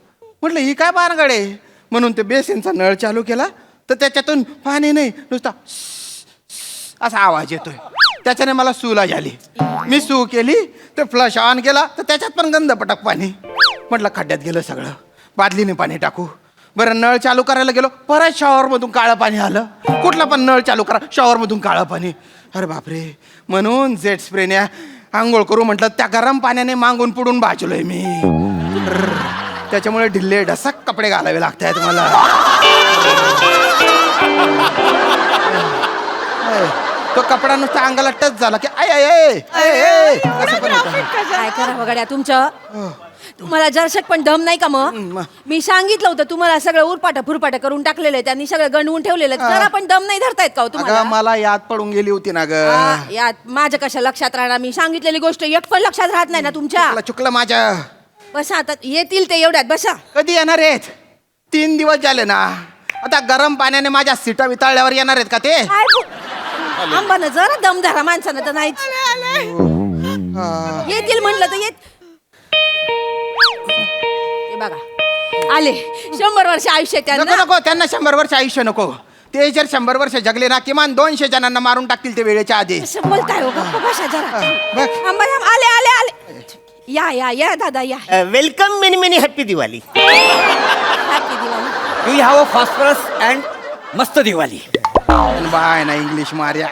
म्हटलं ही काय भानगड आहे म्हणून ते बेसिनचा नळ चालू केला तर त्याच्यातून पाणी नाही, नुसता असा आवाज येतोय. त्याच्याने मला सूला झाली. मी सू केली तर फ्लश ऑन केला तर त्याच्यात पण गंध पटक पाणी. म्हटलं खड्ड्यात गेलं सगळं, बादलीने पाणी टाकू. बरं, नळ चालू करायला गेलो, परत शॉवरमधून काळं पाणी आलं. कुठला पण नळ चालू करा, शॉवरमधून काळं पाणी. अरे बापरे. म्हणून जेट स्प्रेने आंघोळ करू म्हटलं, त्या गरम पाण्याने मागून पुढून भाजलोय मी. त्याच्यामुळे ढिल्ले ढसक कपडे घालावे लागत आहेत मला. तो कपडा नुसता अंगाला टच झाला की आय आय आय आय असं पण होतं. काय करा बघड्या तुमचं. तुम्हाला जरशक पण दम नाही का? मग मी सांगितलं होतं तुम्हाला, सगळं उरपाटा फुरपाटा करून टाकलेलं आहे त्यांनी, सगळं गणवून ठेवलेलं आहे. जरा पण दम नाही धरतायत का हो तुम्हाला? अगं, मला याद पडून गेली होती ना ग. यात माझं कशा लक्षात राहणार? मी सांगितलेली गोष्ट एक पण लक्षात राहत नाही ना तुमच्या. चुकलं माझ्या. बसा आता, येतील ते एवढ्यात. बसा. कधी येणार आहेत? 3 दिवस झाले ना. आता गरम पाण्याने माझ्या सीटा वितळल्यावर येणार आहेत का ते? आंबानं जरा दम धरा माणसानं तर नाहीच येतील म्हणलं तर येत हे बघा आले 100 वर्ष आयुष्य नको त्यांना नको त्यांना 100 वर्ष आयुष्य नको. ते जर 100 वर्ष जगले ना किमान 200 जणांना मारून टाकतील ते वेळेच्या आधी. कसं बोलताय हो गप्प बसा जरा बघ. आंबा आले आले आले या या या दादा या welcome many many happy Diwali. Happy Diwali. You have a phosphorus and मस्त दिवाळी. बाय ना इंग्लिश मार्या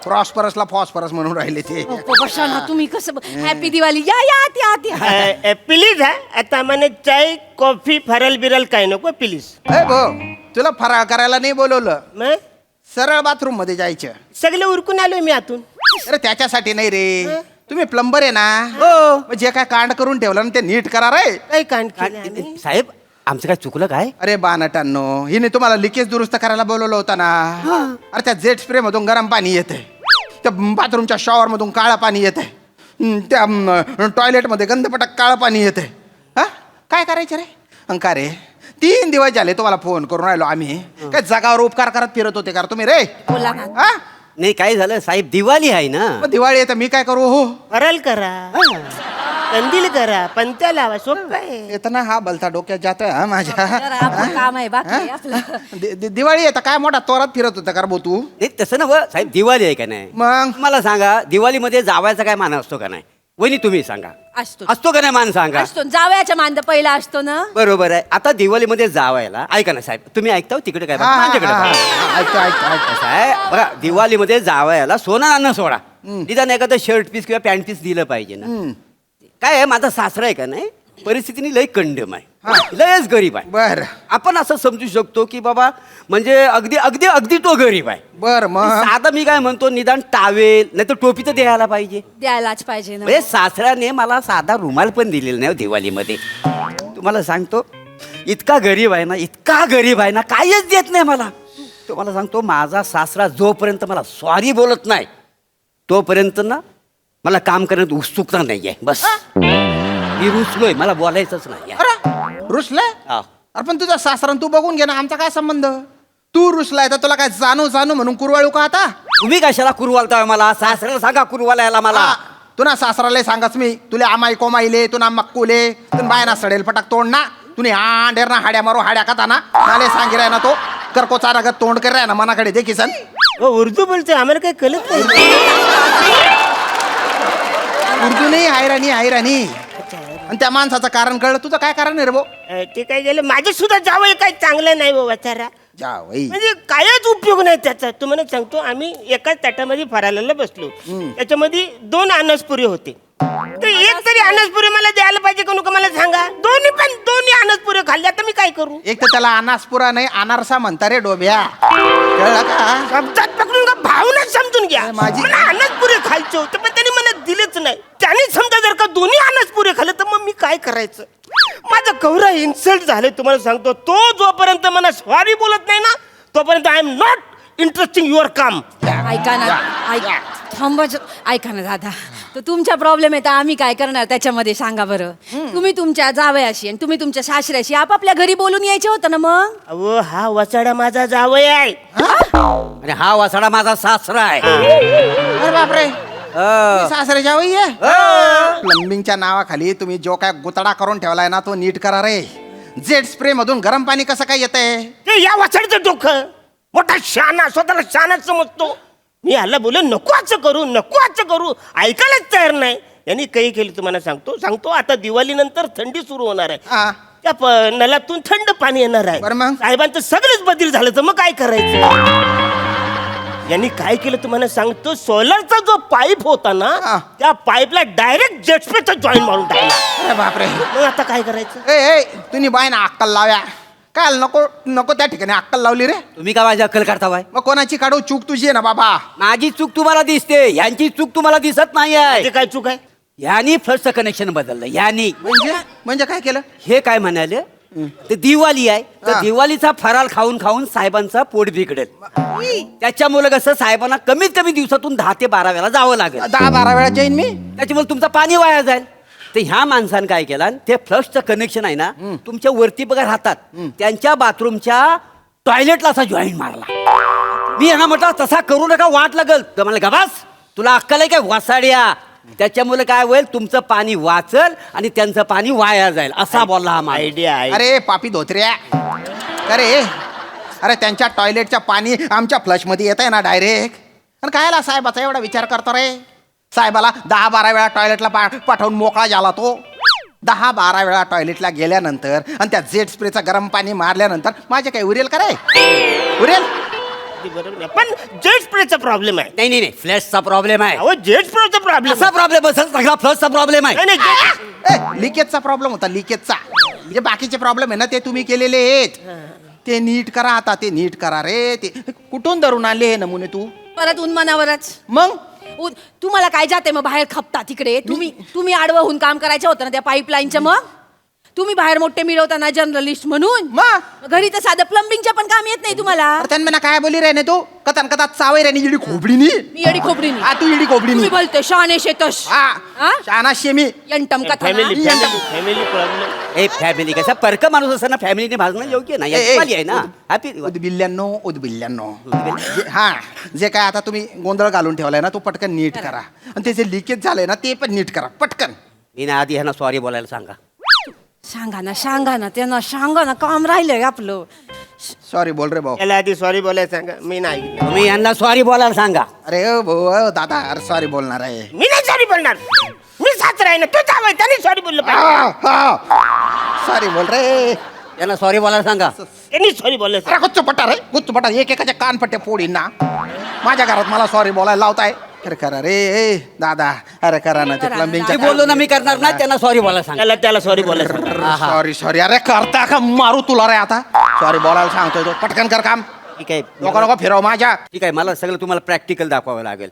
प्रॉस्परसला फॉस्फरस म्हणून राहिले ते. गप्प बसा ना तुम्ही कसं हॅपी दिवाळी या या आत या प्लीज हा आता मला चाय कॉफी फरल बिरल काय नको प्लीज. ए भाऊ तुला फराळ करायला नाही बोलवलं, मग सरळ बाथरूम मध्ये जायचं. सगळे उरकून आलोय मी आतून. अरे त्याच्यासाठी नाही रे, तुम्ही प्लंबर आहे ना. हो. मग जे काय कांड करून ठेवलं ना ते नीट करा रे. काय कांड केलं आम्ही? साहेब आमचं काय चुकलं काय? अरे बानटांनो, हिने तुम्हाला लिकेज दुरुस्त करायला बोलवलं होतं ना. अरे त्या जेट स्प्रे मधून गरम पाणी येते, त्या बाथरूमच्या शॉवर मधून काळं पाणी येते, त्या टॉयलेट मध्ये गंधपटक काळं पाणी येते. हा काय करायचं रे अंका रे? 3 दिवस झाले तुम्हाला फोन करून राहिलो आम्ही. काय जगावर उपकार करत फिरत होते का रे तुम्ही रे? बोला ना हा नाही काय झालं साहेब, दिवाळी आहे ना. मग दिवाळी आहे तर मी काय करू? हो फरल करा, कंदील करा, पंत्या लावा, सोपं आहे. येतं ना. हा बलता डोक्यात जातोय हा माझ्या. जरा आपलं काम आहे बाकी आपलं दिवाळी आहे तर काय मोठा तोरात फिरत होता का रे भाऊ तू? नाही तसं ना साहेब, दिवाळी आहे का नाही? मग मला सांगा, दिवाळीमध्ये जावायचा काय मान असतो का नाही? वहिनी तुम्ही सांगा, असतो असतो का नाही मान सांगा? असतो जावयाच्या मांद पहिला असतो ना. बरोबर आहे. आता दिवाळीमध्ये जावायला ऐका ना साहेब, तुम्ही ऐकता हो तिकडे काय माझ्याकडे बघा. ऐकतो ऐकतो ऐकतो. कसं आहे बघा, दिवाळीमध्ये जावायला सोनं आणणं सोडा, निदान एखादं शर्ट पीस किंवा पॅन्ट पीस दिलं पाहिजे ना. काय आहे, माझा सासरा आहे का नाही, परिस्थितीने लय कंडम आहे, लयच गरीब आहे. बर आपण असं समजू शकतो की बाबा म्हणजे अगदी अगदी अगदी तो गरीब आहे. बर मग आता मी काय म्हणतो, निदान टावेल नाही तर टोपी तर द्यायला पाहिजे. द्यायलाच पाहिजे ना. म्हणजे सासऱ्याने मला साधा रुमाल पण दिलेला नाही हो दिवाळीमध्ये. तुम्हाला सांगतो, इतका गरीब आहे ना, इतका गरीब आहे ना, काहीच देत नाही मला. तुम्हाला सांगतो, माझा सासरा जोपर्यंत मला सॉरी बोलत नाही तोपर्यंत ना मला काम करण्यात उत्सुकता नाहीये. बस मी रुसलोय, मला बोलायचंच नाही. अरे रुसलाय? हा. अरे पण तुझा सासरा तू बघून घे ना, आमचा काय संबंध? तू रुसलाय तर तुला काय जाणू जाणू म्हणून कुरवाळू का आता? तुम्ही कशाला कुरवालताय मला? सासऱ्याला सांगा कुरवालायला मला. हा, तू ना सासराला सांगाच मी, तुला आमाई कोमाईले, तू ना मक्कुले, तू बाय ना सडेल पटाक तोंड ना, तुने आंडेर ना हाड्या मारो हाड्या खाता ना, नाले सांगी राय ना तो करको चारा तोंड कर राय ना मनाकडे दे किसन. उर्दू बोलतोय आम्हाला काही कळत नाही. उर्दू नाही, हैराणी हैराणी. आणि त्या माणसाचं कारण कळलं, तुझं काय कारण आहे रे भाऊ? ते काय झालं, माझे सुद्धा जावं काही चांगलं नाही बाबा तारा. जावई म्हणजे कायच उपयोग नाही त्याचा. तुम्हाला सांगतो, आम्ही एकाच ताटामध्ये फराळाला बसलो, त्याच्यामध्ये 2 अनसपुरी होते. तर एक तरी अनसपुरी मला द्यायला पाहिजे का नको मला सांगा. दोन्ही अनसपुरी खाल्ले, आता मी काय करू? एक तर त्याला अनासपुरा नाही अनारसा म्हणता रे डोब्या, कळलं का? शब्दात पकडून का भावनाच समजून घ्या. मला अनसपुरी खायचे होते पण त्यांनी मला दिलेच नाही. त्याने समजा जर का दोन्ही अनसपुरी खाल्ले तर मग मी काय करायचं? माझं गौरव इन्सल्ट झाले तुम्हाला सांगतो. तो जोपर्यंत मला सॉरी बोलत नाही ना तोपर्यंत I am not interesting your काम. ऐका ना ऐका ना दादा, तर तुमचा प्रॉब्लेम आहे तर आम्ही काय करणार त्याच्यामध्ये सांगा बरं. तुम्ही तुमच्या जावयाशी आणि तुम्ही तुमच्या सासऱ्याशी आपापल्या घरी बोलून यायचे होतं ना. मग अहो हा वसाडा माझा जावई आहे. आणि हा वासाडा माझा सासरा आहे. अरे बापरे, सासरे जावई आहे. प्लंबिंगच्या नावाखाली तुम्ही जो काय गुतडा करून ठेवलाय ना तो नीट करा रे. जेट स्प्रे मधून गरम पाणी कसं काय येतंय? ते या वसाडचं डोकं मोठा शाना, स्वतःला शानाच समजतो. मी ह्याला बोल नको असं करू, ऐकायलाच तयार नाही. यांनी काही केलं तुम्हाला सांगतो. आता दिवाळी नंतर थंडी सुरू होणार आहे. हा. त्या नलातून थंड पाणी येणार आहे. बरं मग? साहेबांचं सगळंच बदल झालं तर मग काय करायचं? यांनी काय केलं तुम्हाला सांगतो, सोलरचा जो पाईप होता ना हा. त्या पाईपला डायरेक्ट जेटस्पेचा जॉईन मारून टाकला. अरे बापरे, मग आता काय करायचं? ए तुम्ही बाय ना अक्कल लाव्या. काय नको नको त्या ठिकाणी अक्कल लावली रे. तुम्ही का माझी अक्कल करता बाय? मग कोणाची काढू? चूक तुझी आहे ना बाबा. माझी चूक तुम्हाला दिसते, यांची चूक तुम्हाला दिसत नाही ते आहे. काय चूक आहे? यांनी फ्लशचं कनेक्शन बदललं. यांनी म्हणजे काय केलं? हे काय म्हणाले, ते दिवाळी आहे तर हा. दिवाळीचा फराळ खाऊन खाऊन साहेबांचा पोट बिघडेल. त्याच्यामुळे कसं साहेबांना कमीत कमी दिवसातून 10 ते 12 वेळा जावं लागेल. 10-12 वेळा जाईन मी. त्याच्यामुळे तुमचं पाणी वाया जाईल. तर ह्या माणसानं काय केलं, ते फ्लशचं कनेक्शन आहे ना तुमच्या वरती बघा राहतात त्यांच्या बाथरूमच्या टॉयलेटला असा जॉईंट मारला. मी यांना म्हटलं तसा करू नका, वाट लागल. तर म्हणलं गबास, तुला अक्कल आहे काय वासाड्या? त्याच्यामुळे काय होईल, तुमचं पाणी वाचल आणि त्यांचं पाणी वाया जाईल, असा बोलला हा माणूस. आयडिया आहे. अरे पापी धोत्र्या, अरे त्यांच्या टॉयलेटच्या पाणी आमच्या फ्लश मध्ये येत आहे ना डायरेक्ट. आणि कायला साहेबाचा एवढा विचार करतो रे? साहेबाला 10-12 वेळा टॉयलेटला पाठवून मोकळा झाला तो. 10-12 वेळा टॉयलेटला गेल्यानंतर आणि त्या जेट स्प्रेचं गरम पाणी मारल्यानंतर माझे काय उरेल का रे? उरेल? बरोबर आहे. पण जेट स्प्रेचा प्रॉब्लेम आहे. नाही नाही नाही, फ्लॅशचा प्रॉब्लेम आहे. अहो जेट स्प्रेचा प्रॉब्लेम असा प्रॉब्लेम असेल, सगळा फ्लशचा प्रॉब्लेम आहे. लिकेजचा प्रॉब्लेम होता, लिकेजचा. म्हणजे बाकीचे प्रॉब्लेम आहे ना ते तुम्ही केलेले आहेत. ते नीट करा आता, ते नीट करा रे. ते कुठून धरून आले हे नमुने तू? परत उन्मानावरच. मग तुम्हाला काय जाते मग बाहेर खपता तिकडे? तुम्ही आडवं होऊन काम करायचं होतं ना त्या पाईपलाईनचं. मग तुम्ही बाहेर मोठे मिळवताना जर्नलिस्ट म्हणून. मग घरी तर साधं प्लंबिंगच्या पण काम येत नाही तुम्हाला. अरे त्यांना काय बोली रे तू? कथन कथा चावय रे इडी खोबडीनी. मी येडी खोबडीनी. हा तू इडी खोबडीनी. तुम्ही बोलते शहाणे शेतश. हा शाना शेमी. यंटम कथा ना. Family problem. ए फॅमिली कसा परक माणूस असताना फॅमिलीने भाजणं योग्य नाही, याची आहे ना. हॅपी उदबिल्ल्यांनो हा जे काय आता तुम्ही गोंधळ घालून ठेवलाय ना तो पटकन नीट करा. आणि ते जे लिकेज झालंय ना ते पण नीट करा पटकन. मी ना आधी ह्यांना सॉरी बोलायला सांगा. सांगा ना त्यांना सांगा ना, काम राहिलंय आपलं. सॉरी बोल रे भाऊ. याला आधी सॉरी बोलायचं सांगा. मी नाही तुम्ही यांना सॉरी बोलायला सांगा. अरे भाऊ दादा अरे सॉरी बोलणार आहे. मी नाही सॉरी बोलणार. मी सासरा आहे ना, तो जावं त्याने सॉरी बोललं पाहिजे. सॉरी बोल रे. यांना सॉरी बोलायला सांगा. त्यांनी सॉरी बोललं. अरे गुच्च पटा रे गुच्च पटा. एकेकाच्या कानपट्ट्या फोडीन ना. माझ्या घरात मला सॉरी बोलायला लावताय. अरे करा रे दादा. अरे करा ना ते मी प्लंबिंगच्या. बोललो ना मी करणार ना, त्यांना सॉरी बोलायला सांगा. त्याला सॉरी बोलायचं. सॉरी अरे करता का मारू तुला रे आता. सॉरी बोलायला सांगतोय तो. पटकन कर काम. ठीक आहे, नको फिरव माझ्या. ठीक आहे, मला सगळं तुम्हाला प्रॅक्टिकल दाखवावं लागेल.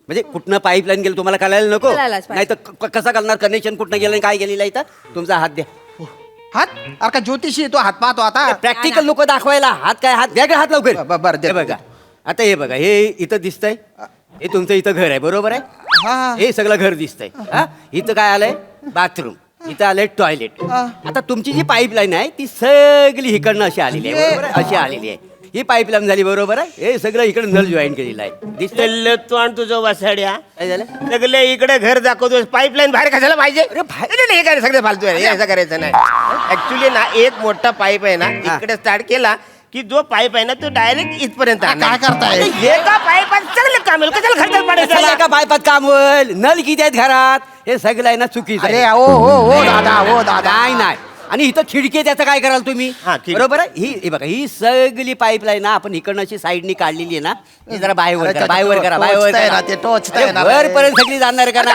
म्हणजे कुठनं पाईपलाईन गेलं तुम्हाला कळायला नको. कळायलाच पाहिजे. नाही तर कसं कळणार कनेक्शन कुठनं गेलं आणि काय गेलेलं आहे. तर तुमचा हात द्या. हात अरे का ज्योतिषी आहे तो. हात पाहतो आता. प्रॅक्टिकल लोक दाखवायला हात काय, हात द्या का हात लवकर. बरं हे बघा आता, हे बघा हे इथं दिसतंय. हे तुमचं इथं घर आहे बरोबर आहे. हा हे सगळं घर दिसतंय. हा इथं काय आलंय, बाथरूम. इथं आलंय टॉयलेट. आता तुमची जी पाईपलाईन आहे ती सगळी इकडनं अशी आलेली आहे बरोबर आहे. अशी आलेली आहे ही पाईपलाईन झाली बरोबर आहे. हे सगळं इकडे नल जॉईन केलेलं आहे. दिसतंय तू आणि तुझं वासाड्या काय झालं. सगळे इकडे घर दाखवतो. पाईपलाईन बाहेर कशाला पाहिजे? अरे नाही, हे काय सगळे फालतू आहे. हे असं करायचं नाही. ऍक्च्युली ना एक मोठा पाईप आहे ना इकडे स्टार्ट केला की जो पाईप आहे ना तो डायरेक्ट इथपर्यंत आणणार. काय करताय? एका पाईपात चांगलं काम होईल. कशाला खर्च कशाला पाडायचं? एका पाईपात काम होईल. नल किती आहेत घरात हे सगळं आहे ना चुकीचं अरे आहे. ओ दादा ओ दादा. नाही नाही. आणि इथं खिडकी आहे, त्याचं काय कराल तुम्ही. हा, खिडकी. बरोबर आहे. हे बघा ही सगळी पाईपलाईन ना आपण इकडनं अशी साईडनी काढलेली आहे ना. ही जरा बाहेर करा, बाहेर करा, बाहेर टोचतंय ना ते, टोचतंय ना रे. वरपर्यंत सगळी जाणार का ना.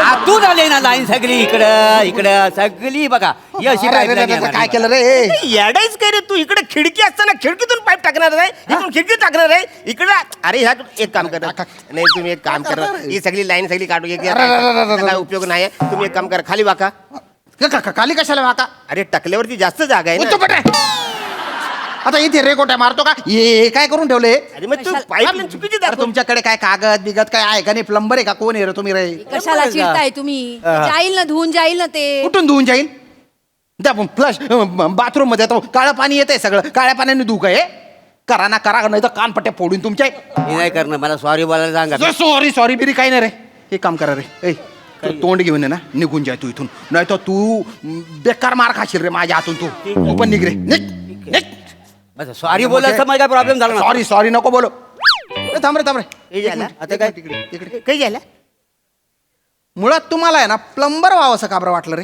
आतून आले ना लाईन सगळी इकडं सगळी बघा ही अशी पाईपलाईन काय केलं रे? येडायच काय रे तू? इकडे खिडकी असताना खिडकीतून पाईप टाकणार आहे, इकडून खिडकी टाकणार आहे इकडे. अरे ह्या एक काम करा. नाही तुम्ही एक काम करा. ही सगळी लाईन सगळी काढू. काय उपयोग नाही. तुम्ही एक काम करा, खाली वाका. खाली कशाला वाका? अरे टाकल्यावरती जास्त जागा आहे गुच्च ना. पटा. आता इथे रेकोट्या मारतो का? ये काय करून ठेवले? अरे मग तू पाईपलाईन चुकीची अरे दाखव. तुमच्याकडे काय कागद बिगत काय आहे का नाही? प्लंबर आहे का? कोण आहे रे तुम्ही रे? कशाला चिडताय तुम्ही? जाईल ना, धुवून जाईल ना ते. कुठून धुवून जाईल? त्या फ्लश बाथरूम मध्ये आता काळं पाणी येतंय सगळं. काळ्या पाण्याने धुऊ काय? करा ना करा, नाही तर कानपट्ट्या फोडून तुमच्या. मी नाही करणार. मला सॉरी बोलायला सांगा. सॉरी बिरी काही नाही रे. हे काम करा रे. तू तोंड घेऊन ये ना, निघून जाय तू इथून. नाही तर तू बेकार मार खाशील रे माझ्या हातून. तू पण निघ रे. निघ. सॉरी बोलायचं मला काय प्रॉब्लेम झाला ना. सॉरी नको बोलो. थांब रे. हे झालं? आता काय तिकडे काही झालं? मुळात तुम्हाला आहे ना प्लंबर व्हावं असं का बरं वाटलं रे?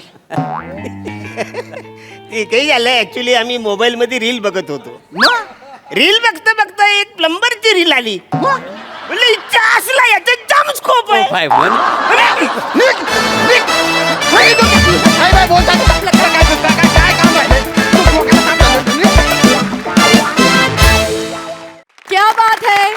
ते काही झालं ऍक्च्युली आम्ही मोबाईल मध्ये रील बघत होतो. मग? रील बघता बघता एक प्लंबरची रील आली. म्हणलं इच्छा असला याच्यात जाम स्कोप आहे. काय म्हण. निघ. नाही बोलता. काय काम राहिलंय? क्या बात है.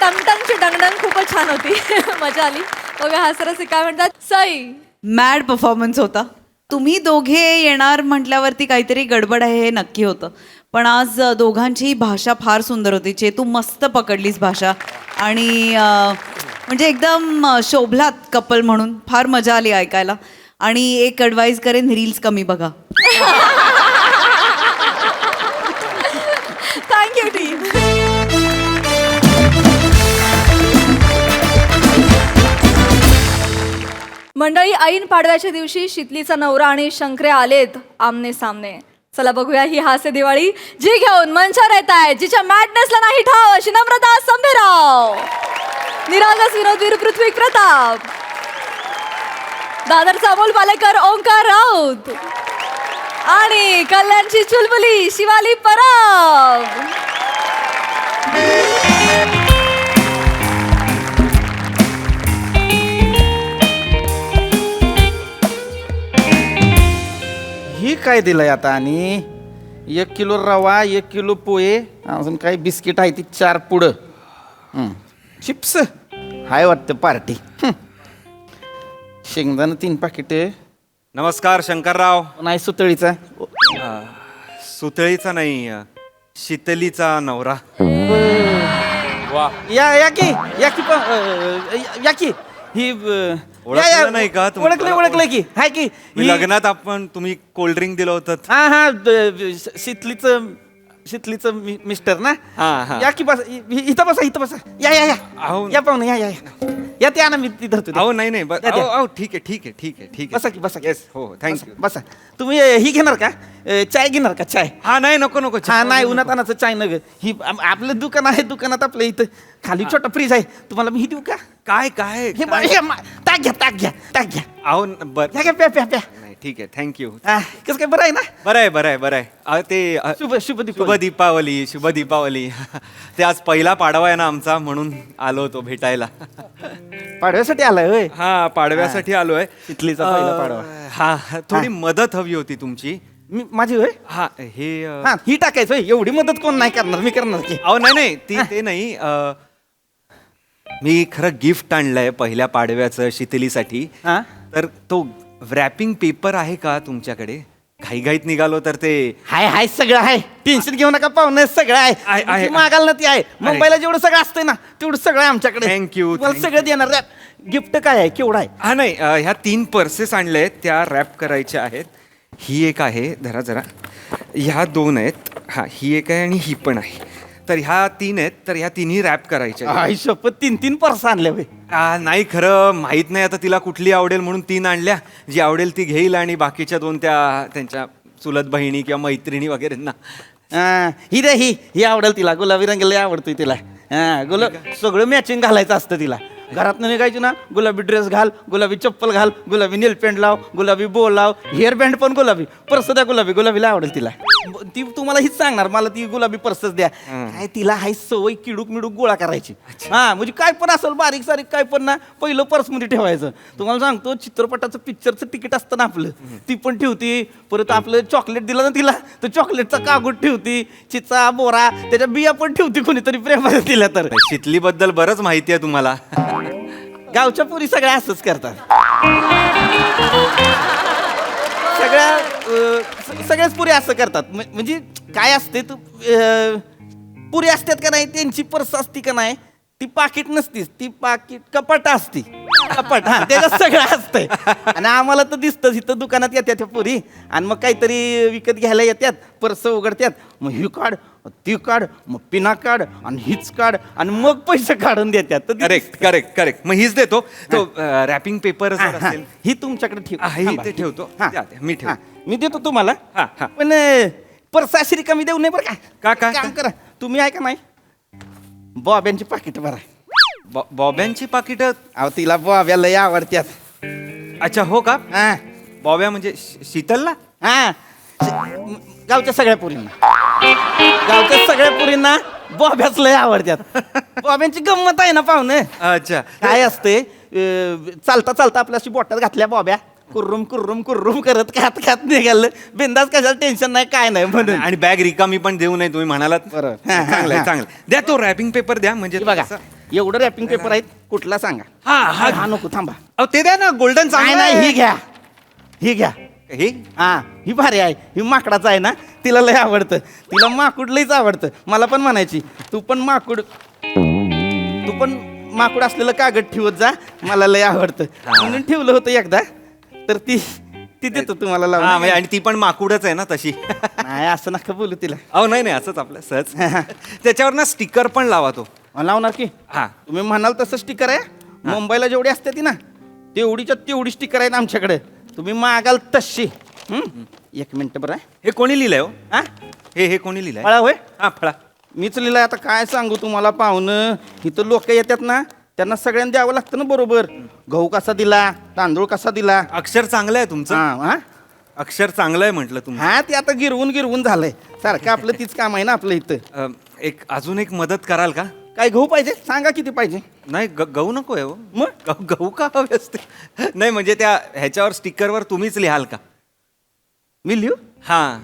टंगटंगची डंगडंग खूपच छान होती. मजा आली. बघा हासरस काय म्हणतात. सई मॅड परफॉर्मन्स होता. तुम्ही दोघे येणार म्हटल्यावरती काहीतरी गडबड आहे हे नक्की होतं. पण आज दोघांची भाषा फार सुंदर होती. चेतू मस्त पकडलीस भाषा. आणि म्हणजे एकदम शोभलात कपल म्हणून. फार मजा आली ऐकायला. आणि एक ॲडवाईज करेन, रील्स कमी बघा. Thank you team. मंडळी, ऐन पाडव्याच्या दिवशी शितलीचा नवरा आणि शंकरे आलेत आमने सामने. चला बघूया ही हास्य दिवाळी, जी घेऊन मंचावर येत आहे, जिच्या मॅडनेसला नाही ठाव अशी नम्रता संभेराव, निरागस विनोदवीर पृथ्वी प्रताप, दादरचा अमोल पालेकर ओंकार राऊत आणि कल्याणची चुलबुली शिवाली परब. ही काय दिलंय आता? आणि 1 किलो रवा, 1 किलो पोहे, अजून काही बिस्किट आहे ती 4 पुडं, चिप्स हाय वाटतं पार्टी. शेंगदाणं 3 पाकिटे. नमस्कार शंकरराव. नाही सुतळीचा. सुतळीचा नाही, शीतलीचा नवरा. या की या की ही ओळखलं नाही का तुम्ही? ओळखलं की हाय की मी लग्नात आपण तुम्ही कोल्ड ड्रिंक दिलं होतं. हा शितलीचं मिस्टर ना. हा. या की बस इथं बसा या या या अहो. या पाहुणे या या या ते आणा मी तिथं होतो. अहो नाही या द्या. अहो ठीक आहे बसा की येस हो थँक्यू. बसा. तुम्ही ही घेणार का? चाय घेणार का? चाय. हा नाही नको हा नाही, उन्हातानाचं चाय नग. ही आपलं दुकान आहे, दुकानात आपलं इथं खाली छोटा फ्रीज आहे, तुम्हाला मी ही देऊ का? काय ताक घ्या. अहो बरं घ्या प्या. नाही ठीक आहे थँक्यू. कसं काय, बरं आहे ना? बरं आहे. ते शुभ दीपावली. ते आज पहिला पाडवा आहे ना आमचा, म्हणून आलो होतो भेटायला. पाडव्यासाठी आलाय होय? हा पाडव्यासाठी आलोय. शितलीचा पहिला पाडवा. हा थोडी मदत हवी होती तुमची. माझी होय? हा हे हा ही टाकायचं होय? एवढी मदत कोण नाही करणार, मी करणार की. अहो नाही ते नाही. मी खरं गिफ्ट आणलंय पहिल्या पाडव्याचं शीतलीसाठी. हा? तर तो रॅपिंग पेपर आहे का तुमच्याकडे? घाईघाईत निघालो तर ते हाय सगळं आहे, टेन्शन घेऊ नका पाहुणे, सगळं आहे. आहे. मागाल ना ती आहे. मुंबईला जेवढं सगळं असतंय ना तेवढं सगळं आहे आमच्याकडे. Thank you, तुम्हाला thank सगळं देणार. गिफ्ट काय आहे, केवढा आहे? हा नाही ह्या 3 पर्सेस आणल्या आहेत, त्या रॅप करायच्या आहेत. ही एक आहे, जरा ह्या 2 आहेत. हा ही एक आहे आणि ही पण आहे. तर ह्या 3 आहेत, तर ह्या 3ही रॅप करायच्या आहेत. आई शपथ, 3 पर्स आणले होय? नाही खरं माहित नाही आता तिला कुठली आवडेल म्हणून 3 आणल्या. जी आवडेल ती घेईल आणि बाकीच्या 2 त्यांच्या चुलत बहिणी किंवा मैत्रिणी वगैरे ना. ही दे, ही आवडेल तिला. गुलाबी रंग लय आवडतोय तिला. सगळं मॅचिंग घालायचं असतं तिला. घरात निघायची ना, गुलाबी ड्रेस घाल, गुलाबी चप्पल घाल, गुलाबी नेलपेंट लाव, गुलाबी बोल लाव, हेअर बँड पण गुलाबी, पर्स द्या गुलाबीला आवडेल तिला. ती तुम्हाला हीच सांगणार, मला ती गुलाबी पर्सच द्या. काय तिला हाय सवय किडूक मिडूक गोळा करायची. हा म्हणजे काय पण असेल बारीक सारीक काय पण ना, पहिलं पर्समध्ये ठेवायचं. तुम्हाला सांगतो, चित्रपटाचं पिक्चरचं तिकीट असतं ना आपलं, ती पण ठेवती. परत आपलं चॉकलेट दिलं ना तिला, तर चॉकलेटचा कागद ठेवती, चिचा बोरा त्याच्या बिया पण ठेवती कोणीतरी प्रेमाने दिला तर. शीतलीबद्दल बरंच माहिती आहे तुम्हाला. गावच्या पुरी सगळ्या असंच करतात. सगळ्याच पुरी असं करतात. म्हणजे काय असते, तू पुरी असतात का नाही, त्यांची पर्स असती का नाही, ती पाकिट नसतीच, ती पाकिट कपाट असती. कपाट हा त्याच्यात सगळं असतंय. आणि आम्हाला तर दिसतं, इथं दुकानात येतात त्या पुरी आणि मग काहीतरी विकत घ्यायला येतात, पर्स उघडतात, मग ही काढ ती काढ, मग पिना काढ आणि हीच काढ आणि मग पैसे काढून देतात. करेक्ट मग हीच देतो. तो रॅपिंग पेपर असेल ही तुमच्याकडे ते ठेवतो. मी ठेव. मी देतो तुम्हाला. हा. पण पर्स अशी रिकामी देऊ नये बरं का. काम करा तुम्ही, आहे का नाही, बॉब्यांची पाकिट भरा. बॉब्यांची पाकिट? अहो तिला बॉब्या लय आवडत्यात. अच्छा हो का? हा बॉब्या म्हणजे शीतलला? हा गावच्या सगळ्या पुरींना बॉब्याच लय आवडत्यात. बॉब्यांची गंमत आहे ना पाहुणे. अच्छा काय असते, चालता चालता आपल्याशी बोटात घातल्या बॉब्या, कुर्रुम करत खात निघालं बिंदास, कशाला टेन्शन नाही काय नाही म्हणून. आणि बॅग रिकामी पण देऊ नये तुम्ही म्हणालात. बरोबर. चांगलं द्या तो रॅपिंग पेपर द्या. म्हणजे बघा एवढं रॅपिंग पेपर आहेत, कुठला सांगा. हा नको थांबा. अहो ते द्या ना, गोल्डन. नाही ही घ्या. हे ही भारी आहे, ही माकडाचं आहे ना, तिला लय आवडतं. तिला माकूड लयच आवडतं. मला पण म्हणायची, तू पण माकूड असलेलं कागद ठेवत जा, मला लय आवडतं म्हणून ठेवलं होतं एकदा. तर ती देतो तुम्हाला लावून. आणि ती पण माकुडच आहे ना तशी. नाही असं नका बोलू तिला. अहो नाही असंच आपलं सहज. त्याच्यावर ना स्टिकर पण लावा तो. लावणार की. हा तुम्ही म्हणाल तसं स्टिकर आहे. मुंबईला जेवढी असते ती ना, तेवढीच्या तेवढी स्टिकर आहेत आमच्याकडे, तुम्ही मागाल तशी. एक मिनिट बरं. हे कोणी लिहिलंय हो? हा हे कोणी लिहिलंय? फळा होय, हा फळा. मीच लिहिलंय. आता काय सांगू तुम्हाला पाहुणं, इथं लोक येतात ना, त्यांना सगळ्यांना द्यावं लागतं ना बरोबर. गहू कसा दिला, तांदूळ कसा दिला. अक्षर चांगलं आहे तुमचं. हा अक्षर चांगलं आहे म्हटलं तुमचं. हा ते आता गिरवून झालंय सारखं. आपलं तीच काम आहे ना आपलं इथं. अजून एक मदत कराल का? काय गहू पाहिजे सांगा, किती पाहिजे. नाही गहू नको आहे हो. मग गहू का हवे असते? नाही म्हणजे त्या ह्याच्यावर स्टिकरवर तुम्हीच लिहाल का? मी लिहू? हा.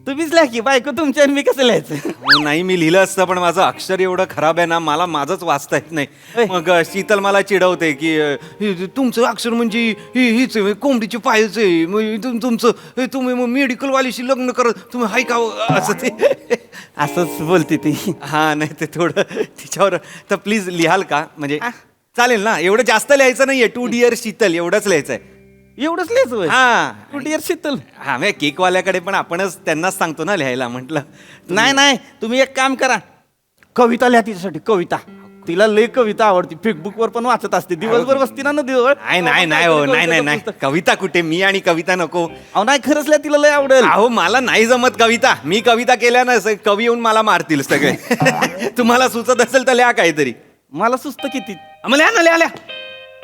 तुम्हीच लिहा की, बायको तुमच्या, मी कसं लिहायचं. हो, नाही मी लिहिलं असतं पण माझं अक्षर एवढं खराब आहे ना, मला माझंच वाचता येत नाही. मग शीतल मला चिडवते की तुमचं अक्षर म्हणजे हीच आहे, कोंबडीची पायच आहे, तुमचं तुम्ही मग मेडिकलवालीशी लग्न करत तुम्ही हाय का असं ते असंच बोलते ती. हा नाही ते थोडं तिच्यावर तर प्लीज लिहाल का? म्हणजे चालेल ना? एवढं जास्त लिहायचं नाहीये. 2 डिअर शीतल एवढंच लिहायचं आहे. एवढंच लिहायचं. हा डिअर शीतल. हा म्हणजे केकवाल्याकडे पण आपणच त्यांनाच सांगतो ना लिहायला. म्हटलं नाही तुम्ही एक काम करा, कविता लिहा तिच्यासाठी. कविता तिला लय कविता आवडती, फेसबुकवर पण वाचत असते, दिवसभर बसती ना नदीवर. नाही हो, नाही कविता कुठे, मी आणि कविता नको. अहो नाही, खरंच लिहा, तिला लय आवडेल. अहो मला नाही जमत कविता. मी कविता केल्या ना कवी येऊन मला मारतील सगळे. तुम्हाला सुचत असेल तर लिहा काहीतरी. मला सुस्त किती. मग लिहा ना.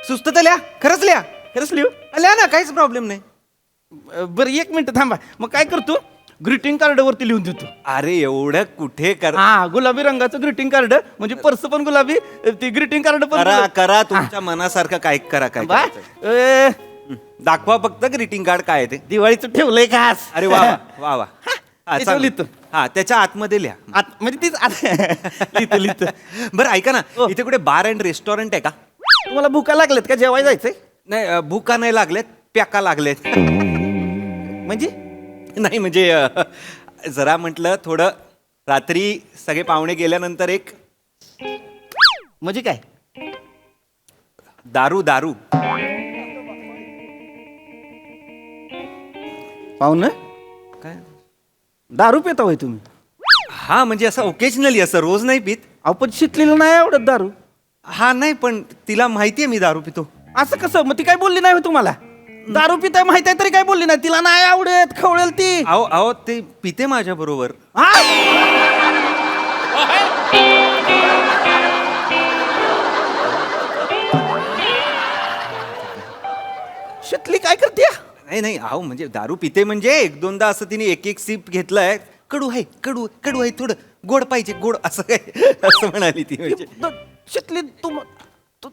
सुस्त तर लिहा, खरंच लिहा. खरंच लिहू? लिहा ना, काहीच प्रॉब्लेम नाही. बरं 1 मिनिट थांबा. मग काय करतो, ग्रीटिंग कार्ड वरती लिहून देतो. अरे एवढं कुठे कर. हा, गुलाबी रंगाचं ग्रीटिंग कार्ड, म्हणजे पर्स पण गुलाबी, ती ग्रीटिंग कार्ड पण करा तुमच्या मनासारखं काय करा. काय बा, करायचं. दाखवा फक्त ग्रीटिंग कार्ड काय आहे ते. दिवाळीचं ठेवलंय खास. अरे वा वा वा. हा, त्याच्यावर लिहितो. हा त्याच्या आतमध्ये लिहा. म्हणजे तीच लिहितो. बरं ऐका ना, इथे कुठे बार अँड रेस्टॉरंट आहे का? तुम्हाला भुका लागलेत का, जेवाय जायचंय? नाही भूका नाही लागलेत, प्याका लागलेत. म्हणजे नाही म्हणजे जरा म्हटलं थोडं रात्री सगळे पाहुणे गेल्यानंतर एक म्हणजे काय, दारू. पाहुणं काय? दारू पिता होय तुम्ही? हा म्हणजे असं ओकेजनली, असं रोज नाही पित. आपण शिकलेलं नाही आवडत दारू. हा नाही पण तिला माहितीये मी दारू पितो. असं कसं? मग ती काय बोलली नाही होय तुम्हाला? दारू पिताय माहित आहे तरी काय बोलली नाही? तिला नाही आवडत, खवळेल ती. अहो ते पिते माझ्या बरोबर. शितली काय करते? नाही अहो म्हणजे दारू पिते म्हणजे 1-2दा असं तिने एक सिप घेतलाय. कडू आहे थोडं गोड पाहिजे, गोड असं काय असं म्हणाली ती. म्हणजे शितली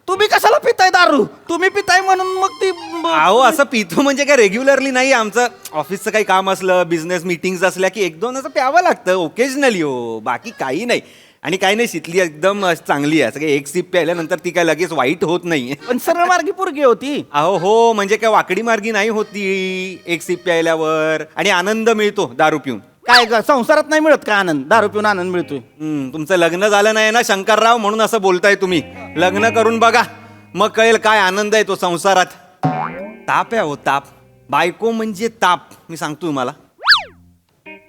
तुम्ही कशाला पिताय दारू? तुम्ही पिताय म्हणून मग ती. अहो असं पितो म्हणजे काय रेग्युलरली नाही. आमचं ऑफिसचं काही काम असलं, बिझनेस मीटिंग्स असल्या की 1-2 असं प्यावं लागतं ओकेजनली. हो बाकी काही नाही. आणि काही नाही, शितली एकदम चांगली आहे. सगळे एक सिप प्यायल्यानंतर ती काय लगेच वाईट होत नाही. पण सरळ मार्गी पोरगी होती. अहो हो म्हणजे काय वाकडी मार्गी नाही होती. एक सिप प्यायल्यावर आणि आनंद मिळतो दारू पिऊन. काय संसारात नाही मिळत का आनंद? दारू पिऊन आनंद मिळतोय. तुमचं लग्न झालं नाही ना शंकरराव, म्हणून असं बोलताय तुम्ही. लग्न करून बघा मग कळेल काय आनंद आहे तो संसारात. ताप आहे हो ताप. बायको म्हणजे ताप, मी सांगतो तुम्हाला.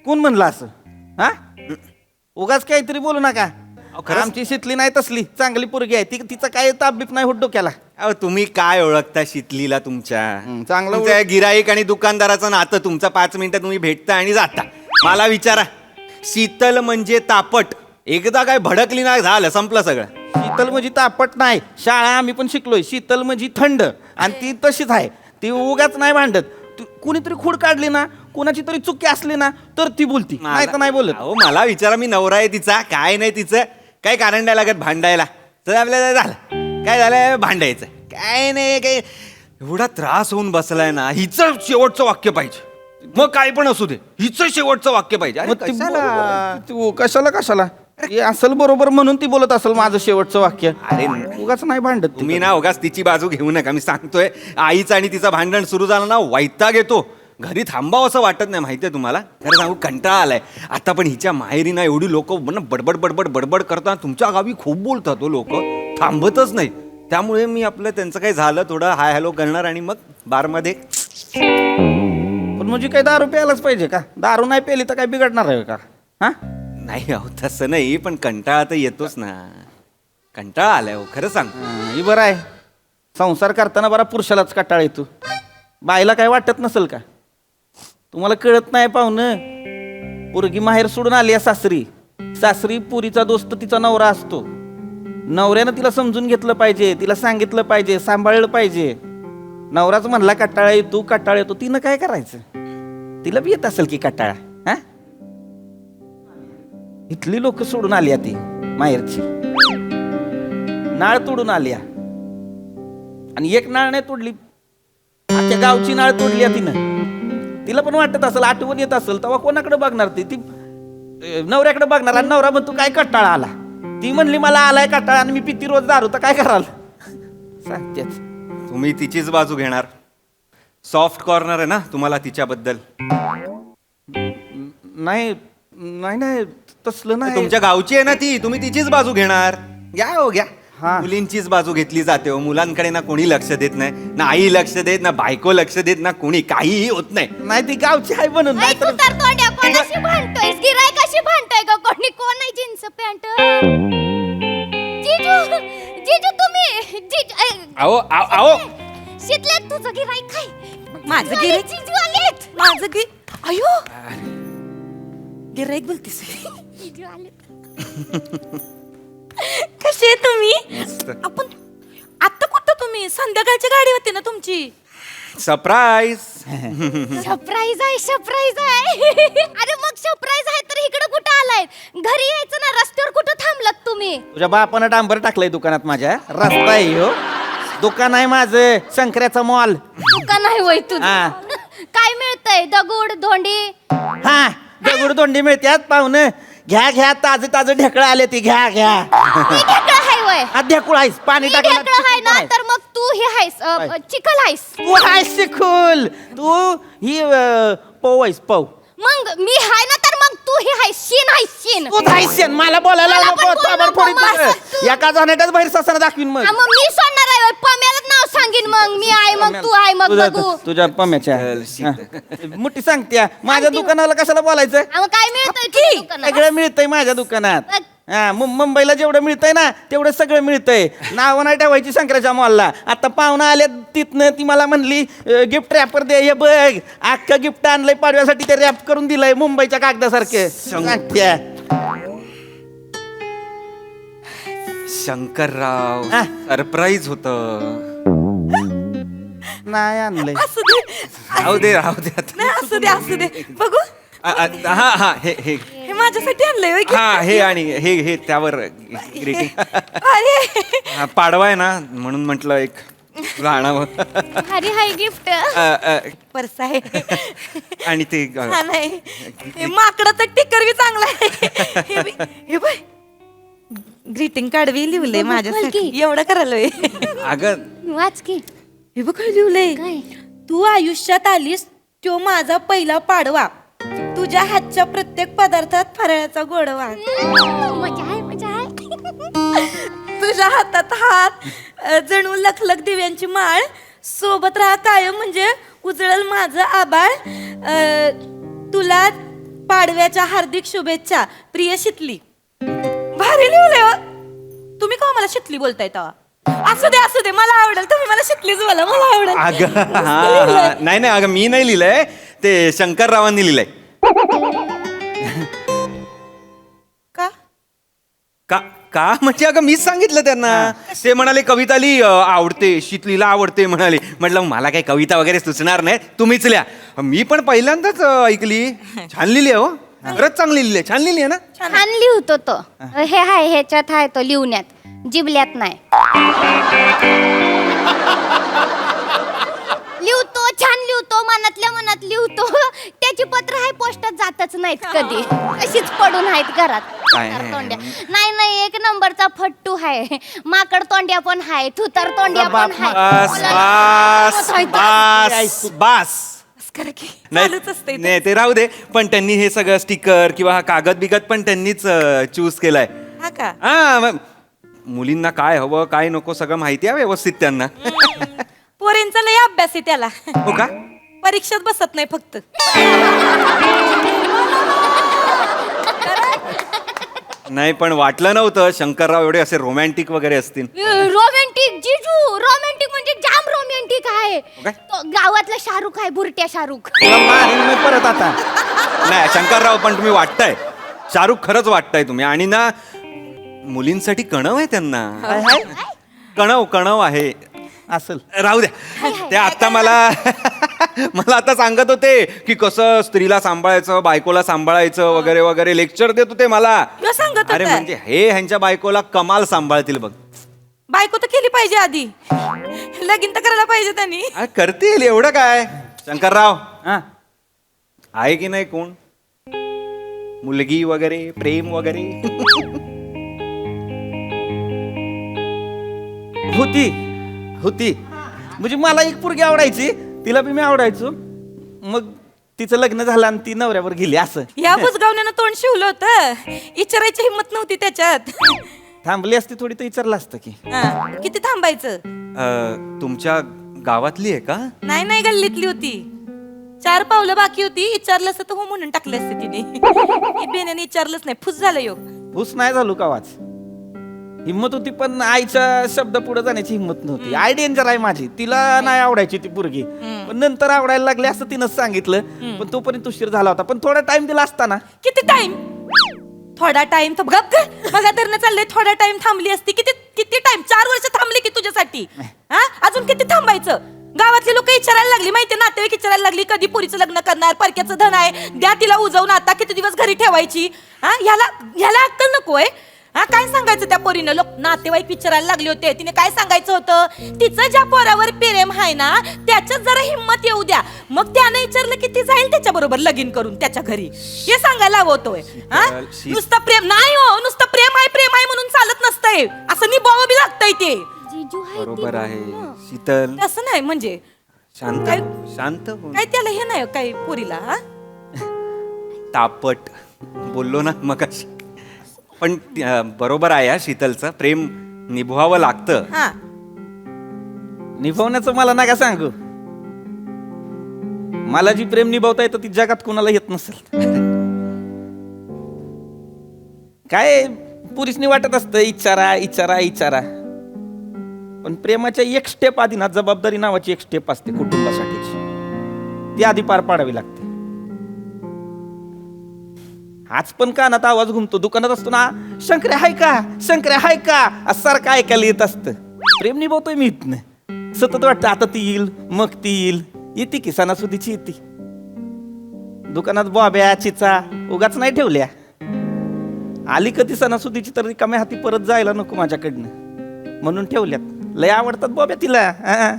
कोण म्हणलं असं? हा, उगाच काहीतरी बोलू नका. आमची शितली नाही तसली, चांगली पोरगी आहे ती. तिचं काय ताप बीप नाही होत डोक्याला. अहो तुम्ही काय ओळखता शितलीला तुमच्या? चांगलं तुमचं गिराईक आणि दुकानदाराचं नातं. तुमचं 5 मिनिटं तुम्ही भेटता आणि जाता. मला विचारा, शीतल म्हणजे तापट. एकदा काय भडकली नाही झालं, संपलं सगळं. शीतल म्हणजे तापट नाही. शाळा आम्ही पण शिकलोय. शीतल म्हणजे थंड, आणि ती तशीच आहे. ती उगाच नाही भांडत. कुणीतरी खूड काढली ना, कुणाची तरी चुकी असली ना तर ती बोलती, नाही तर नाही बोलत. अहो मला विचारा, मी नवरा आहे तिचा. काय नाही तिचं काय कारण नाही लागत भांडायला. तर आपल्याला झालं काय झालंय भांडायचं, काय नाही काय. एवढा त्रास होऊन बसलाय ना. हिचं शेवटचं वाक्य पाहिजे, मग काय पण असू दे, हिचं शेवटचं वाक्य पाहिजे. अरे कशाला हे असेल बरोबर म्हणून ती बोलत असेल माझं शेवटचं वाक्य. अरे उगाच नाही भांडत तुम्ही ना, उगाच तिची बाजू घेऊ नका. मी सांगतोय, आईचं आणि तिचं भांडण सुरू झालं ना, वैताग येतो. घरी थांबावं असं वाटत नाही. माहितीये तुम्हाला, खरं सांगू कंटाळा आलाय आता. पण हिच्या माहेरी ना एवढी लोक बडबड करतात. तुमच्या गावी खूप बोलतात हो लोक, थांबतच नाही. त्यामुळे मी आपलं त्यांचं काही झालं थोडं हाय हॅलो करणार आणि मग बारमध्ये. पण म्हणजे काही दारू प्यायलाच पाहिजे का? दारू नाही प्यायली तर काय बिघडणार आहे का? हा नाही अहो तसं नाही, पण कंटाळा तर येतोच ना. कंटाळा आलाय हो खरं सांग. ही बरं आहे. संसार करताना बरा पुरुषालाच कटाळ येतो, बाईला काय वाटत नसेल का? तुम्हाला कळत नाही पाहुणं, पोरगी माहेर सोडून आली आहे सासरी. सासरी पुरीचा दोस्त तिचा नवरा असतो. नवऱ्यानं तिला समजून घेतलं पाहिजे, तिला सांगितलं पाहिजे, सांभाळलं पाहिजे. नवराच म्हणला कटाळा येतो कटाळा येतो, तिनं काय करायचं? तिला बी येत असेल की कटाळा. हा, इथली लोक सोडून आली ती माहेरची, नाळ तोडून आली आणि एक नाळ नाही तोडली, आजच्या गावची नाळ तोडली तिनं. तिला पण वाटत असेल, आठवण येत असेल, तेव्हा कोणाकडे बघणार ती नवऱ्याकडे बघणार. आणि नवरा म्हणतो काय कटाळा आला, ती म्हणली मला आलाय कटाळा आणि मी पिती रोज दारू, तर काय कराल? सांगतेच. तुम्ही तिचीच बाजू घेणार. सॉफ्ट कॉर्नर आहे ना तुम्हाला तिच्याबद्दल. नाही नाही नाही तसलं नाही. तुमच्या गावची आहे ना ती, तुम्ही तिचीच बाजू घेणार. घ्या हो घ्या. हा. मुलींचीच बाजू घेतली जाते हो. मुलांकडे ना कोणी लक्ष देत नाही, ना आई लक्ष देत, ना बायको लक्ष देत, ना कोणी, काहीही होत नाही. नाही ती गावची आहे म्हणून. नाही तू तर तोंड्या कोणाशी भांडतोयस, गिरायकाशी भांडतोय का? कोणी कोण आहे जीन्स पॅन्ट? जीजू जीजू तुम्ही अहो अहो शितले तुझं गिरायक काय? माझं गिराईक? जीजू आलेत. माझं गी अयो गिराईक बोलतेस. जीजू आलेत. कसे आहे तुम्ही? मस्त. आपण आता कुठं तुम्ही? संध्याकाळची गाडी होती ना तुमची. सरप्राईज. सरप्राईज आहे, सरप्राईज आहे. अरे मग सरप्राईज आहे तर इकडे कुठं आलाय? घरी यायचं ना, रस्त्यावर कुठं थांबलात तुम्ही? तुझ्या बापानं डांबर टाकलंय दुकानात माझ्या. रस्ता आहे हो, दुकान आहे माझं, शंकराचा मॉल. दुकान आहे वय तुझं? हा. काय मिळतंय? दगड धोंडी? हा, दगड दोंडी मिळतात पाहुणं. घ्या घ्या, ताजे ताजे ढेकळं आले ती, घ्या घ्या. मी ढेकळं आहे वय? ढेकूळ आहेस, पाणी मी टाकलं ढेकळं आहे ना, तर मग तू हे आहेस चिखल आहेस. तू आहेस शिकूल, तू ही पव आहेस पव. मग मी हाय ना, तर मग तू हे आहेस शीन आहेस शीन. तू आहेस शेण, मला बोलायला मला नको. पण बोलू ताबड नको, फोडीत मग तुझं. असं तू- एका जाण्यातच बाहेर ससानं दाखवीन मग. मग मी सोडणार आहे वय? पम्यालाच नाव सांगीन मग. मी आहे मग तू आहे मग बघू. तुझ्या पम्याच्या मोठी सांगत्या माझ्या दुकानाला कशाला बोलायचं? मग काय मिळतंय तुझ्या दुकानात? सगळं मिळतंय माझ्या दुकानात. हा, मुंबईला जेवढं मिळतंय ना तेवढं सगळं मिळतंय. नाव नाही ठेवायची शंकराच्या मॉलला. आता पाहुणा आल्या तिथनं, ती मला म्हणली गिफ्ट रॅपर दे. हे बघ, अख्खं गिफ्ट आणलंय पाडव्यासाठी, ते रॅप करून दिलंय मुंबईच्या कागदासारखे. सांगत्या शंकरराव, हा. सरप्राईज होत. नाही आणलंय. असू दे राहू दे राहू दे आता. नाही, असू दे असू दे. बघू हा हा हे हे हे माझ्यासाठी आणलंय होय की? हा हे आणि हे त्यावर ग्रीटिंग. अरे पाडवा आहे ना, म्हणून म्हटलं एक तुला आणावं. भारी हाय गिफ्ट. पर्स आहे. आणि ते हा नाही, हे माकडाचं टिकर बी चांगलं आहे. हे बाय ग्रीटिंग कार्ड बी लिहिलंय माझ्यासाठी. एवढं करायलोय. अगं वाच की. हे बघ काय लिहिलंय. काय? तू आयुष्यात आलीस तो माझा पहिला पाडवा, तुझ्या हातच्या प्रत्येक पदार्थात फराळाचा गोडवा, मजा आहे, मजा आहे. तुझ्या हातात हात जणू लखलख दिव्यांची माळ, सोबत राहा कायम म्हणजे उजळल माझं आबाळ. तुला पाडव्याच्या हार्दिक शुभेच्छा प्रिय शितली. भारी लिहिलंय हो. तुम्ही का मला शितली बोलताय तेव्हा? असू दे मला आवडेल. तुम्ही मला शितलीच बोला, मला आवडेल. अगं हा नाही नाही, अगं मी नाही लिहिलंय, ते शंकररावांनी लिहिलंय. का का का म्हणजे अगं मीच सांगितलं त्यांना. ते म्हणाले कविता लिही, आवडते, शितलीला आवडते म्हणाले. म्हटलं मला काही कविता वगैरे सुचणार नाही, तुम्हीच लिहा. मी पण पहिल्यांदाच ऐकली. छान लिहिली आहे हो, खरंच चांगली लिहिली आहे. छान लिहिली आहे ना? छान लिहतो तो. हे हाय, ह्याच्यात हाय तो लिहण्यात, जिबल्यात नाही. लिहतो, छान लिहतो, मनातल्या मनात लिहतो. त्याची पत्र आहे पोस्टात जातच नाहीत कधी, अशीच पडून आहेत घरात. तोंड्या नाही, एक नंबरचा फट्टू आहे. माकड तोंड्या पण हाय, थुतर तोंड्या पण हाय. बस बस नाही ते राहू दे. पण त्यांनी हे सगळं स्टिकर किंवा हा कागद बिगद पण त्यांनीच चूज केलाय. हा का? हा, मुलींना काय हवं काय नको सगळं माहिती आहे व्यवस्थित त्यांना. पोरींचा लय अभ्यास आहे त्याला. हो का? परीक्षेत बसत नाही फक्त. नाही पण वाटलं नव्हतं शंकरराव एवढे असे रोमॅन्टिक वगैरे असतील. रोमॅन्टिक जिजू, रोमॅन्टिक म्हणजे जाम रोमॅन्टिक आहे. काय? तो गावातला शाहरुख आहे, बुरट्या शाहरुख. तुला मारेन मी परत आता. नाही शंकरराव पण तुम्ही वाटताय शाहरुख खरंच वाटताय तुम्ही. आणि ना मुलींसाठी कणव आहे त्यांना. कणव आहे असल. राहू द्या ते आता मला आता सांगत होते की कसं स्त्रीला सांभाळायचं बायकोला सांभाळायचं वगैरे वगैरे लेक्चर देत होते मला. सांगत अरे म्हणजे हे ह्यांच्या बायकोला कमाल सांभाळतील बघ. बायको तर केली पाहिजे आधी, लगीन तर करायला पाहिजे त्यांनी. करतील एवढं काय. शंकरराव हा आहे की नाही कोण मुलगी वगैरे प्रेम वगैरे. होती म्हणजे मला एक पोरगी आवडायची, तिला बी मी आवडायचो. मग तिचं लग्न झालं आणि ती नवऱ्यावर गेली असं. या बुजगावण्यानं तोंड शिवलं होतं, विचारायची हिंमत नव्हती त्याच्यात. थांबली असती थोडी तर विचारलं असतं की. किती थांबायचं. तुमच्या गावातली आहे का. नाही गल्लीतली होती, 4 पावलं बाकी होती. विचारलं असतं तर हो म्हणून टाकलं असतं तिने. बेण्याने विचारलंच नाही, फुस झालं योग. हुस नाही झालो का वाच. हिंमत होती पण आईच्या शब्द पुढे जाण्याची हिंमत नव्हती. आई डेंजर आहे माझी, तिला नाही आवडायची ती पोरगी, पण नंतर आवडायला लागली असं तिनंच सांगितलं. पण तोपर्यंत उशीर झाला होता, पण थोडा टाइम दिला असताना. किती टाइम. थोडा टाइम तर बघा तर चाललंय. थोडा टाइम थांबली असती. किती टाइम. 4 वर्ष थांबली की तुझ्यासाठी. हा अजून किती थांबायचं. गावातली लोक विचारायला लागली माहिती, नातेवाईक विचारायला लागली कधी पुरीचं लग्न करणार, परक्याचं धन आहे द्या तिला उजवून, आता किती दिवस घरी ठेवायची. हा ह्याला अक्कल नकोय. हा काय सांगायचं त्या पोरीनं. लोक नातेवाईक विचारायला लागले होते. तिने काय सांगायचं होतं, तिचं ज्या पोरावर प्रेम आहे ना त्याच्यात जरा हिंमत येऊ द्या. मग त्यानं विचारलं की ती जाईल त्याच्या बरोबर लगीन करून त्याच्या घरी, हे सांगायला हवं. हा नुसतं प्रेम नाही हो, नुसतं प्रेम आहे म्हणून चालत नसतंय, असं निभावं बी लागतंय ते. बरोबर आहे शीतल. तसं नाही म्हणजे शांत हो. काय त्याला हे नाही काय पोरीला. हा तापट बोललो ना मग. पण बरोबर आहे हा शीतलचं, प्रेम निभवावं लागतं. हा निभावण्याचं मला नका सांगू. मला जी प्रेम निभावता येतं ती जगात कुणाला येत नसेल. काय पुरीसनी वाटत असतं इचारा. पण प्रेमाच्या एक स्टेप आधी ना जबाबदारी नावाची एक स्टेप असते कुटुंबासाठीची, ती आधी पार पाडावी लागते. आज पण कानात आवाज घुमतो, दुकानात असतो ना, शंकर्या हाय का असं सारखं ऐकायला येत असतं. प्रेम निभावतोय मी इथनं. सतत वाटतं आता ती येईल मग ती येते की सणासुदीची येते. दुकानात बॉब्या चिचा उगाच नाही ठेवल्या. आली कधी सणासुदीची तर रिकाम्या हाती परत जायला नको माझ्याकडनं म्हणून ठेवल्यात. लय आवडतात बॉब्या तिला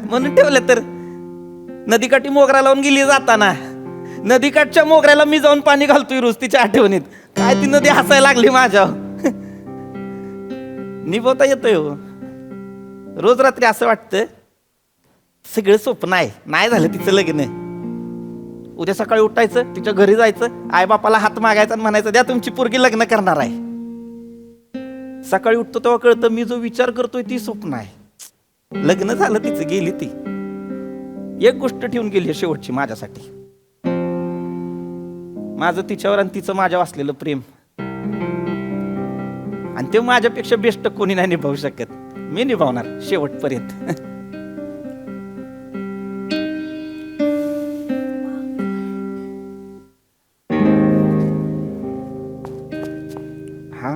म्हणून ठेवल्या. तर नदीकाठी मोगरा लावून गेली जाताना, नदीकाठच्या मोगऱ्याला मी जाऊन पाणी घालतोय रोज तिच्या आठवणीत. काय ती नदी हसायला लागली माझ्यावर. निभवता येतोय हो. रोज रात्री असं वाटतं सगळं स्वप्न आहे, नाही झालं तिचं लग्न. उद्या सकाळी उठायचं, तिच्या घरी जायचं, आई बापाला हात मागायचा आणि म्हणायचं द्या तुमची पोरगी लग्न करणार आहे. सकाळी उठतो तेव्हा कळतं मी जो विचार करतोय ती स्वप्न आहे. लग्न झालं तिचं, गेली ती. एक गोष्ट ठेवून गेली शेवटची माझ्यासाठी, माझं तिच्यावर आणि तिचं माझ्यावर असलेलं प्रेम. आणि ते माझ्यापेक्षा बेस्ट कोणी नाही निभावू शकत. मी निभावणार शेवटपर्यंत. हा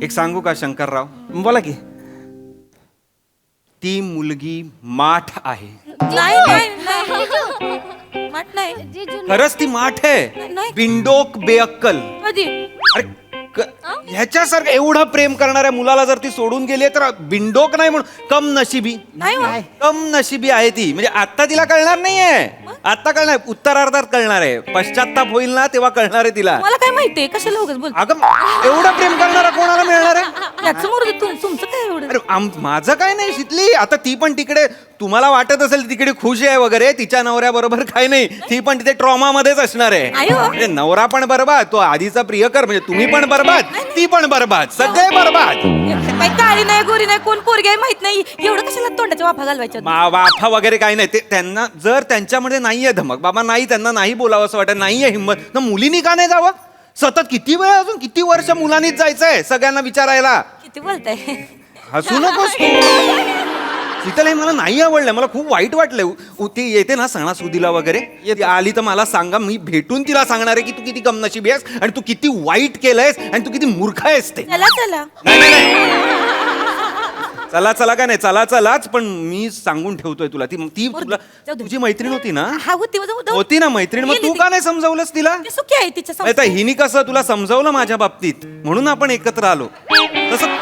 एक सांगू का शंकरराव. बोला की. ती मुलगी माठ आहे. माठ नाही. खरंच ती माठ आहे. नाही. बिंडोक बेअक्कल. कधी. अरे ह्याच्यासारखं एवढं प्रेम करणाऱ्या मुलाला जर ती सोडून गेली तर बिंडोक नाही म्हणून कम नशिबी. नाही कम नशिबी आहे ती. म्हणजे आता तिला कळणार नाहीये, आता कळणार, उत्तरार्धात कळणार आहे. पश्चाताप होईल ना तेव्हा कळणार आहे तिला. मला काय माहितीये कशाला उगाच बोल. अगं एवढं प्रेम करणारा कोणाला मिळणार आहे. तुमचं काय एवढं. अरे माझं काय नाही शितली. आता ती पण तिकडे, तुम्हाला वाटत असेल तिकडे खुश आहे वगैरे, तिच्या नवऱ्या बरोबर काय नाही, ती पण तिथे ट्रॉमा मध्येच असणार आहे. म्हणजे नवरा पण बरबाद, तो आधीचा प्रियकर, म्हणजे तुम्ही पण बरबाद, ती पण बरबाद, सगळे बरबाद. काळी नाही गोरी नाही कोण पोरगी आहे माहित नाही, एवढं कशाला तोंडाच्या वाफा घालवायच्या. वाफा वगैरे काही नाही. ते त्यांना जर त्यांच्यामध्ये नाहीये धमक, बाबा नाही, त्यांना नाही बोलावं असं वाटत, नाहीये हिंमत, तर मुलींनी का नाही जावं. सतत किती वेळ, अजून किती वर्ष मुलांनीच जायचंय सगळ्यांना विचारायला? किती बोलताय? हसू नकोस तू. शीतल, हे मला नाही आवडलं, मला खूप वाईट वाटलं. ती येते ना सणासुदीला वगैरे, ती आली तर मला सांगा, मी भेटून तिला सांगणार आहे की तू किती कमनशिबी आहेस आणि तू किती वाईट केलंयस आणि तू किती मूर्ख आहेस ते. चला चला. चला चला काय नाही, चला चलाच, पण मी सांगून ठेवतोय तुला. ती तुला तुझी मैत्रीण होती ना? हा होती होती ना मैत्रीण, मग तू का नाही समजावलंस तिला? सुखी आहे तिच्या नाही तर हिनी कसं तुला समजावलं माझ्या बाबतीत, म्हणून आपण एकत्र आलो. तसं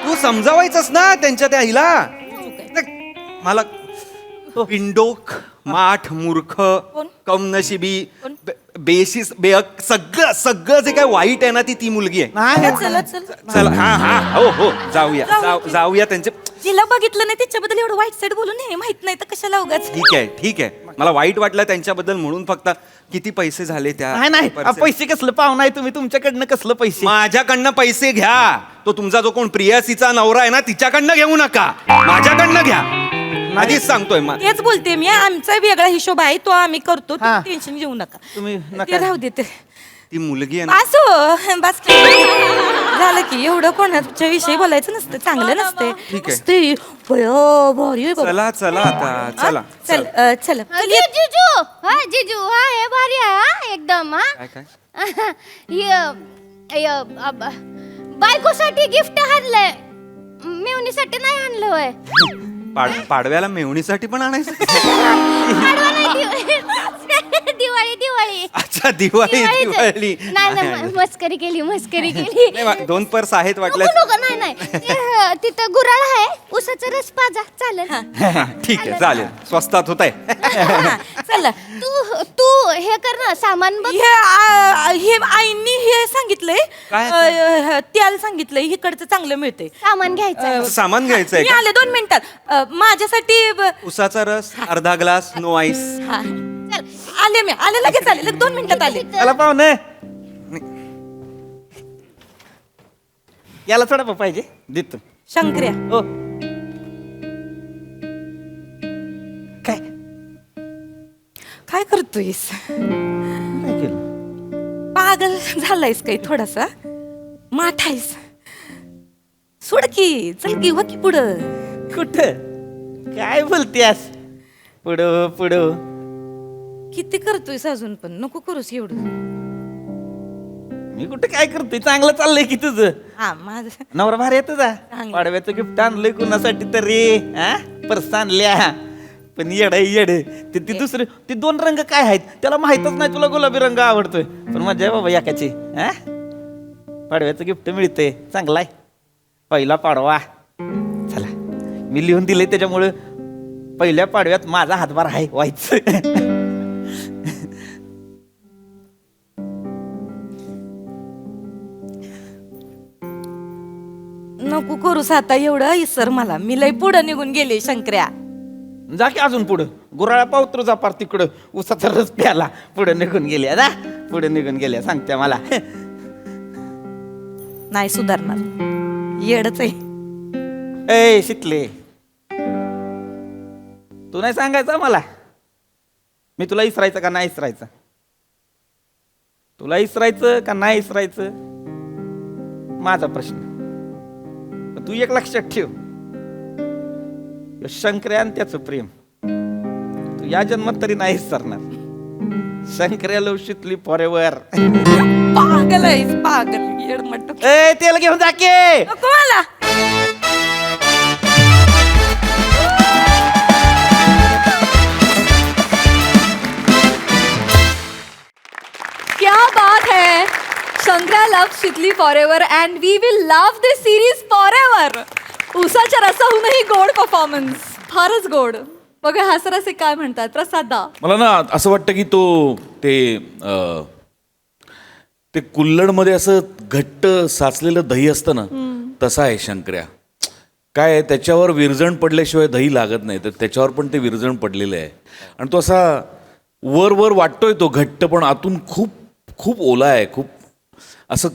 तू समजावायचंस ना त्यांच्या त्या हिला. मला पिंडोक, माठ, मूर्ख, कमनशिबी, बेसिस, बेअक, सगळं सगळं जे काय वाईट आहे ना, ती मुलगी आहे. चला चला. चला, हा हा, हो हो, जाऊया त्यांचे. जिला बघितलं नाही त्याच्याबद्दल एवढं वाईट साईड बोलून नाही, माहित नाही तर कशाला उगाच. ठीक आहे, मला वाईट वाटलं त्यांच्याबद्दल म्हणून. फक्त किती पैसे झाले त्या? नाही पैसे कसलं पाहुणा आहे तुम्ही, तुमच्याकडनं कसलं पैसे? माझ्याकडनं पैसे घ्या. तो तुमचा जो कोण प्रियसीचा नवरा आहे ना, तिच्याकडनं घेऊ नका, माझ्याकडनं घ्या. आधीच सांगतोय. तेच बोलते मी, आमचा वेगळा हिशोब आहे, तो आम्ही करतो, टेन्शन घेऊ नका. तुम्ही ते राहू देते. ती मुलगी आहे ना, असो बस झालं की, एवढं कोणाच्या विषयी बोलायचं नसतं, चांगलं नसते. ठीक आहे. चला चला आता, चला चल चल. जिजू, हा जिजू, हा हे भारी आहे हा एकदम. हा काय बायकोसाठी गिफ्ट आणलंय, मेवणीसाठी नाही आणलं होय. पाडव्याला मेवणीसाठी पण आणायचं? पाडवा नाही, दिवाळी. अच्छा, दिवाळी. नाही, मस्करी केली. नाही, 2 पर्स आहेत वाटलं. नको, नाही तिथं गुराळ आहे, उसाचा रस पाजा, चालेल. ठीक आहे, चालेल, स्वस्तात होत आहे. चला. तू हे कर ना, सामान बघ. हे आईनी हे सांगितलंय, काय? त्याला सांगितलंय इकडचं चांगलं मिळतंय. सामान घ्यायचं. सामान घ्यायचंय मी का? आले 2 मिनिटात. माझ्यासाठी उसाचा रस, अर्धा ग्लास, नो आईस. आले लगेच आले, 2 मिनिटात आले. चला पाहुणे, याला थोडा पाहिजे देतो. शंकर्या, हो काय काय करतोयस? काय केलं? पागल झालायस काही थोडासा? माठायस? सोड की, चल की, हो की पुढं. कुठं काय बोलतेस? पुढं किती करतोयस अजून पण? नको करूस एवढं. मी कुठं काय करतोय, चांगलं चाललंय की तुझं. हा, माझं नवरा भारी आहे तुझा. चांगलं. पाडव्याचं गिफ्ट आणलंय कुणासाठी तरी? पर्स आणल्या, पण येड ते दुसरे ते 2 रंग काय आहेत त्याला माहितच नाही. तुला गुलाबी रंग आवडतोय, पण मजा आहे बाबा याकाची. पाडव्याचं गिफ्ट मिळतंय, चांगला आहे. पहिला पाडवा, चला मी लिहून दिले, त्याच्यामुळं पहिल्या पाडव्यात माझा हातभार आहे व्हायचं. नको करूस आता एवढं, इसर मला. मी लय पुढं निघून गेले शंकर्या. जा की अजून पुढं, गुराळा पावत्र जा पार तिकडं, उसाचा रस प्याला. पुढे निघून गेल्या, जा पुढे निघून गेल्या, सांगते मला. नाही सुधारणार, येडच आहे. ए शितले, तू नाही सांगायचं मला मी तुला इसरायचं का नाही इसरायचं? तुला इसरायचं का नाही इसरायचं माझा प्रश्न. तू एक लक्षात ठेव, शंकर्या आणि त्याचं प्रेम तू या जन्मात तरी नाही इसरणार. शंकर्या लव शितली फॉरेवर. पागल आहेस, पागल येडमट. ए तेल घेऊन जा की. नको मला. क्या बात है. Shankara love Shitli forever and we will love this series forever. उसाच्या रसाहूनही गोड परफॉर्मन्स, फारच गोड. बघा हासरसे काय म्हणतात प्रसादा. मला ना असं वाटतं की ते कुल्हडमध्ये असं घट्ट साचलेलं दही असतं ना, तसं आहे शंकर्या. काय आहे, त्याच्यावर विरजण पडल्याशिवाय दही लागत नाही, तर त्याच्यावर पण ते विरजण पडलेलं आहे. आणि तो असा वर वाटतोय तो घट्ट, पण आतून खूप खूप ओला आहे, खूप असं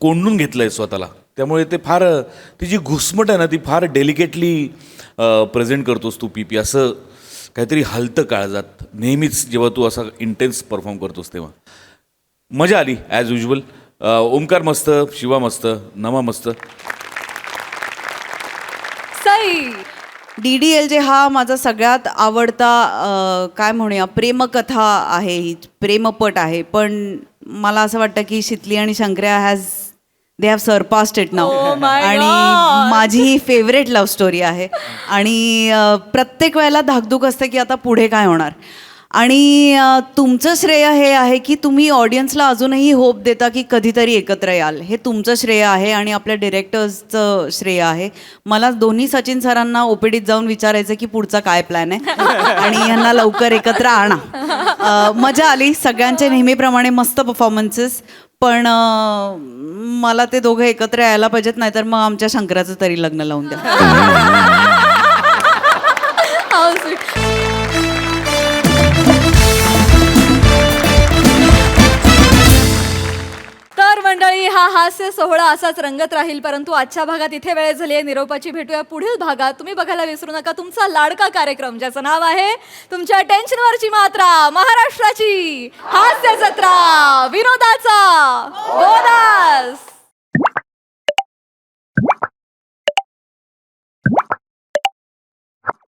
कोंडून घेतलं आहे स्वतःला. त्यामुळे ते फार, ती जी घुसमट आहे ना, ती फार डेलिकेटली प्रेझेंट करतोस तू. पीपी असं काहीतरी हलतं काळजात नेहमीच जेव्हा तू असा इंटेन्स परफॉर्म करतोस तेव्हा. मजा आली ॲज युजल. ओमकार मस्त, शिवा मस्त, नमा मस्त. सई. DDLJ हा माझा सगळ्यात आवडता काय म्हणूया प्रेमकथा आहे, ही प्रेमपट आहे. पण मला असं वाटतं की शितली आणि Shankarya they have surpassed it now. Oh my आणि God. माझी ही फेवरेट लव्ह स्टोरी आहे. आणि प्रत्येक वेळेला धाकधूक असते की आता पुढे काय होणार. आणि तुमचं श्रेय हे आहे की तुम्ही ऑडियन्सला अजूनही होप देता की कधीतरी एकत्र याल. हे तुमचं श्रेय आहे आणि आपल्या डिरेक्टर्सचं श्रेय आहे. मला दोन्ही सचिन सरांना ओपीडीत जाऊन विचारायचं की पुढचा काय प्लॅन आहे आणि यांना लवकर एकत्र आणा. मजा आली, सगळ्यांचे नेहमीप्रमाणे मस्त परफॉर्मन्सेस. पण मला ते दोघं एकत्र यायला पाहिजेत, नाहीतर मग आमच्या शंकराचं तरी लग्न लावून द्या. How sweet. तर मंडळी, हा हास्य सोहळा असाच रंगत राहील. परंतु आजच्या भागात इथे वेळ झाली आहे निरोपाची. भेटूया पुढील भागात. तुम्ही बघायला विसरू नका तुमचा लाडका कार्यक्रम ज्याचं नाव आहे तुमच्या टेन्शनवरची मात्रा, महाराष्ट्राची हास्य जत्रा, विनोदाचा गोदा.